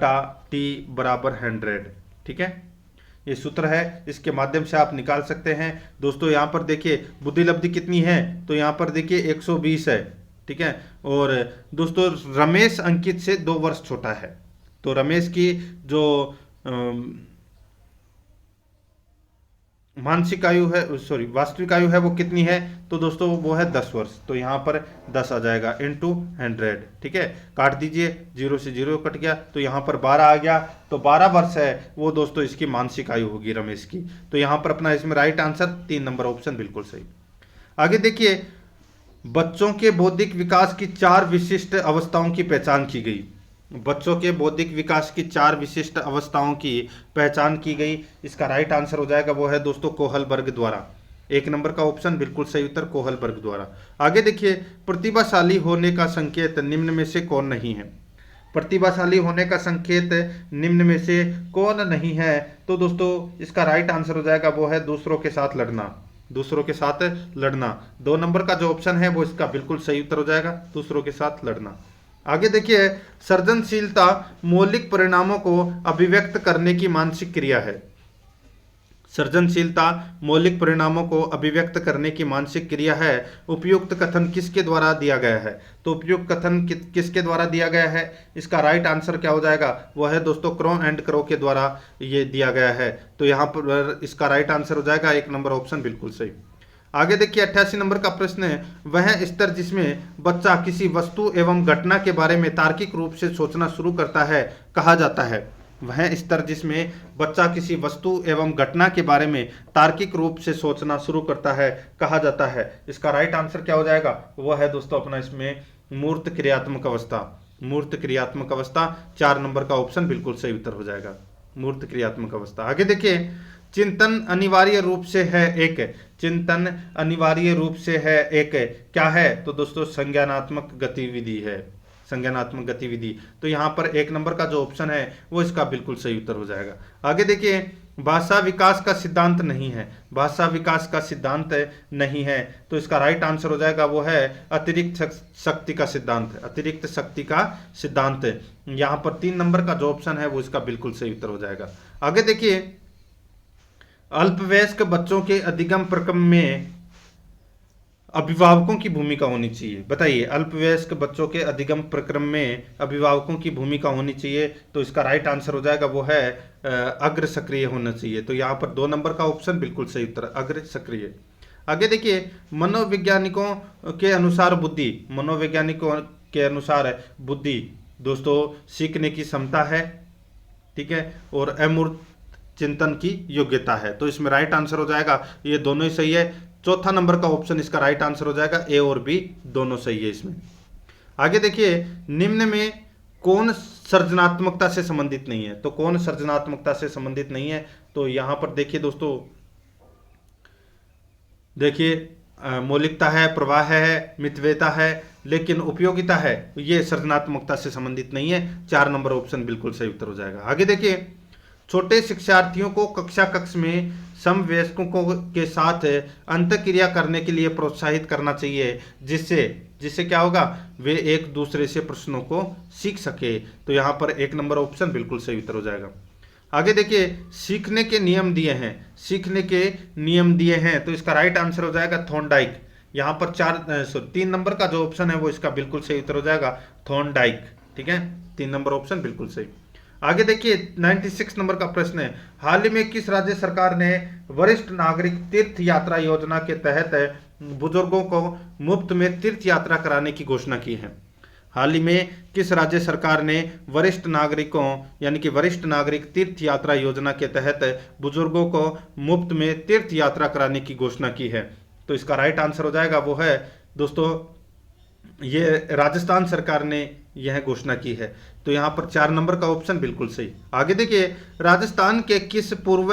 बराबर 100। ठीक है, ये सूत्र है, इसके माध्यम से आप निकाल सकते हैं। दोस्तों यहाँ पर देखिए बुद्धि लब्धि कितनी है, तो यहाँ पर देखिए 120 है। ठीक है, और दोस्तों रमेश अंकित से 2 वर्ष छोटा है, तो रमेश की जो मानसिक आयु है, सॉरी वास्तविक आयु है वो कितनी है, तो दोस्तों वो है 10 वर्ष। तो यहाँ पर 10 आ जाएगा इंटू 100। ठीक है, काट दीजिए, 0 से 0 कट गया, तो यहाँ पर 12 आ गया। तो 12 वर्ष है वो दोस्तों इसकी मानसिक आयु होगी रमेश की। तो यहाँ पर अपना इसमें राइट आंसर 3 नंबर ऑप्शन बिल्कुल सही। आगे देखिए, बच्चों के बौद्धिक विकास की 4 विशिष्ट अवस्थाओं की पहचान की गई। बच्चों के बौद्धिक विकास की 4 विशिष्ट अवस्थाओं की पहचान की गई। इसका राइट आंसर हो जाएगा वो है दोस्तों कोहलबर्ग द्वारा। 1 नंबर का ऑप्शन बिल्कुल सही उत्तर कोहलबर्ग द्वारा। आगे देखिए, प्रतिभाशाली होने का संकेत निम्न में से कौन नहीं है। प्रतिभाशाली होने का संकेत निम्न में से कौन नहीं है, तो दोस्तों इसका राइट आंसर हो जाएगा वो है दूसरों के साथ लड़ना। दूसरों के साथ लड़ना, 2 नंबर का जो ऑप्शन है वो इसका बिल्कुल सही उत्तर हो जाएगा, दूसरों के साथ लड़ना। आगे देखिए, सृजनशीलता मौलिक परिणामों को अभिव्यक्त करने की मानसिक क्रिया है। सृजनशीलता मौलिक परिणामों को अभिव्यक्त करने की मानसिक क्रिया है। उपयुक्त कथन किसके द्वारा दिया गया है, तो उपयुक्त कथन किसके द्वारा दिया गया है, इसका राइट आंसर क्या हो जाएगा, वो है दोस्तों क्रो एंड क्रो के द्वारा ये दिया गया है। तो यहाँ पर इसका राइट आंसर हो जाएगा 1 नंबर ऑप्शन बिल्कुल सही। आगे देखिए, 88 नंबर का प्रश्न है, वह स्तर जिसमें बच्चा किसी वस्तु एवं घटना के बारे में तार्किक रूप से सोचना शुरू करता है कहा जाता है। वह स्तर जिसमें बच्चा किसी वस्तु एवं घटना के बारे में तार्किक रूप से सोचना शुरू करता है कहा जाता है। इसका राइट आंसर क्या हो जाएगा, वह है दोस्तों अपना इसमें मूर्त क्रियात्मक अवस्था। मूर्त क्रियात्मक अवस्था 4 नंबर का ऑप्शन बिल्कुल सही उत्तर हो जाएगा, मूर्त क्रियात्मक अवस्था। आगे देखिए, चिंतन अनिवार्य रूप से है एक, चिंतन अनिवार्य रूप से है एक क्या है, तो दोस्तों संज्ञानात्मक गतिविधि है, संज्ञानात्मक गतिविधि। तो यहाँ पर 1 नंबर का जो ऑप्शन है वो इसका बिल्कुल सही उत्तर हो जाएगा। आगे देखिए, भाषा विकास का सिद्धांत नहीं है, भाषा विकास का सिद्धांत नहीं है, तो इसका राइट आंसर हो जाएगा वो है अतिरिक्त शक्ति का सिद्धांत, अतिरिक्त शक्ति का सिद्धांत। यहाँ पर 3 नंबर का जो ऑप्शन है वो इसका बिल्कुल सही उत्तर हो जाएगा। आगे देखिए, अल्पवयस्क बच्चों के अधिगम प्रक्रम में अभिभावकों की भूमिका होनी चाहिए। बताइए, अल्पवयस्क बच्चों के अधिगम प्रक्रम में अभिभावकों की भूमिका होनी चाहिए, तो इसका राइट आंसर हो जाएगा वो है अग्र सक्रिय होना चाहिए। तो यहाँ पर 2 नंबर का ऑप्शन बिल्कुल सही उत्तर, अग्र सक्रिय। आगे देखिए, मनोवैज्ञानिकों के अनुसार बुद्धि, मनोवैज्ञानिकों के अनुसार बुद्धि दोस्तों सीखने की क्षमता है, ठीक है, और अमूर्त चिंतन की योग्यता है। तो इसमें राइट आंसर हो जाएगा, ये दोनों ही सही है। 4था नंबर का ऑप्शन इसका राइट आंसर हो जाएगा, ए और बी दोनों सही है इसमें। आगे देखिए, निम्न में कौन सृजनात्मकता से संबंधित नहीं है, तो कौन सृजनात्मकता से संबंधित नहीं है, तो यहां पर देखिए दोस्तों, देखिए मौलिकता है, प्रवाह है, मितव्ययता है, लेकिन उपयोगिता है, ये सृजनात्मकता से संबंधित नहीं है। 4 नंबर ऑप्शन बिल्कुल सही उत्तर हो जाएगा। आगे देखिए, छोटे शिक्षार्थियों को कक्षा कक्ष में समवयस्कों के साथ अंतःक्रिया करने के लिए प्रोत्साहित करना चाहिए, जिससे क्या होगा, वे एक दूसरे से प्रश्नों को सीख सके। तो यहाँ पर 1 नंबर ऑप्शन बिल्कुल सही उत्तर हो जाएगा। आगे देखिए, सीखने के नियम दिए हैं, सीखने के नियम दिए हैं, तो इसका राइट आंसर हो जाएगा थॉर्नडाइक। यहाँ पर 3 नंबर का जो ऑप्शन है वो इसका बिल्कुल सही उत्तर हो जाएगा थॉर्नडाइक। ठीक है, 3 नंबर ऑप्शन बिल्कुल सही। आगे देखिए, 96 नंबर का प्रश्न है, हाल ही में किस राज्य सरकार ने वरिष्ठ नागरिक तीर्थ यात्रा योजना के तहत बुजुर्गों को मुफ्त में तीर्थ यात्रा कराने की घोषणा की है। हाल ही में किस राज्य सरकार ने वरिष्ठ नागरिकों यानी कि वरिष्ठ नागरिक तीर्थ यात्रा योजना के तहत बुजुर्गों को मुफ्त में तीर्थ यात्रा कराने की घोषणा की है, तो इसका राइट आंसर हो जाएगा वो है दोस्तों, ये राजस्थान सरकार ने यह घोषणा की है। तो यहाँ पर 4 नंबर का ऑप्शन बिल्कुल सही। आगे देखिए, राजस्थान के किस पूर्व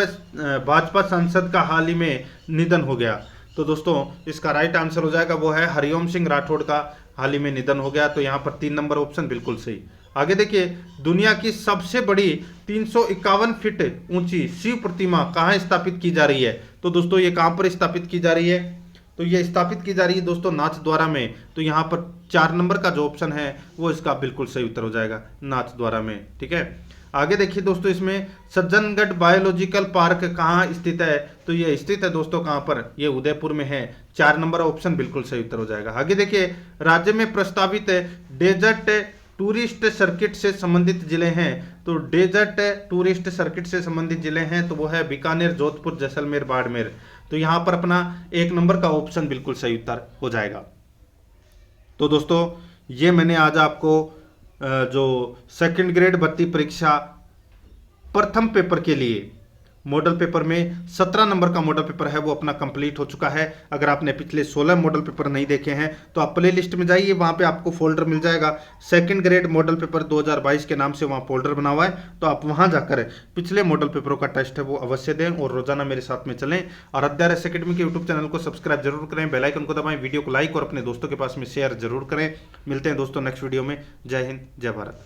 भाजपा सांसद का हाल ही में निधन हो गया, तो दोस्तों इसका राइट आंसर हो जाएगा वो है हरिओम सिंह राठौड़ का हाल ही में निधन हो गया। तो यहाँ पर 3 नंबर ऑप्शन बिल्कुल सही। आगे देखिए, दुनिया की सबसे बड़ी 351 फीट ऊंची शिव प्रतिमा कहाँ स्थापित की जा रही है, तो दोस्तों ये कहाँ पर स्थापित की जा रही है, तो ये स्थापित की जा रही है दोस्तों नाथद्वारा में। तो यहाँ पर 4 नंबर का जो ऑप्शन है वो इसका बिल्कुल सही उत्तर हो जाएगा, नाथद्वारा में। ठीक है, आगे देखिए दोस्तों, इसमें सज्जनगढ़ बायोलॉजिकल पार्क कहाँ स्थित है, तो ये स्थित है दोस्तों कहाँ पर, ये उदयपुर में है। 4 नंबर ऑप्शन बिल्कुल सही उत्तर हो जाएगा। आगे देखिए, राज्य में प्रस्तावित डेजर्ट टूरिस्ट सर्किट से संबंधित जिले हैं, तो डेजर्ट टूरिस्ट सर्किट से संबंधित जिले हैं तो वो है बीकानेर, जोधपुर, जैसलमेर, बाड़मेर। तो यहां पर अपना 1 नंबर का ऑप्शन बिल्कुल सही उत्तर हो जाएगा। तो दोस्तों ये मैंने आज आपको जो सेकंड ग्रेड भर्ती परीक्षा प्रथम पेपर के लिए मॉडल पेपर में 17 नंबर का मॉडल पेपर है वो अपना कंप्लीट हो चुका है। अगर आपने पिछले 16 मॉडल पेपर नहीं देखे हैं तो आप प्ले लिस्ट में जाइए, वहां पे आपको फोल्डर मिल जाएगा सेकंड ग्रेड मॉडल पेपर 2022 के नाम से, वहां फोल्डर बना हुआ है। तो आप वहां जाकर पिछले मॉडल पेपरों का टेस्ट है वो अवश्य दें और रोजाना मेरे साथ में चलें। और अध्याय अकेडमी के यूट्यूब चैनल को सब्सक्राइब जरूर करें, बेल आइकन को दबाएं, वीडियो को लाइक और अपने दोस्तों के पास में शेयर जरूर करें। मिलते हैं दोस्तों नेक्स्ट वीडियो में। जय हिंद, जय भारत।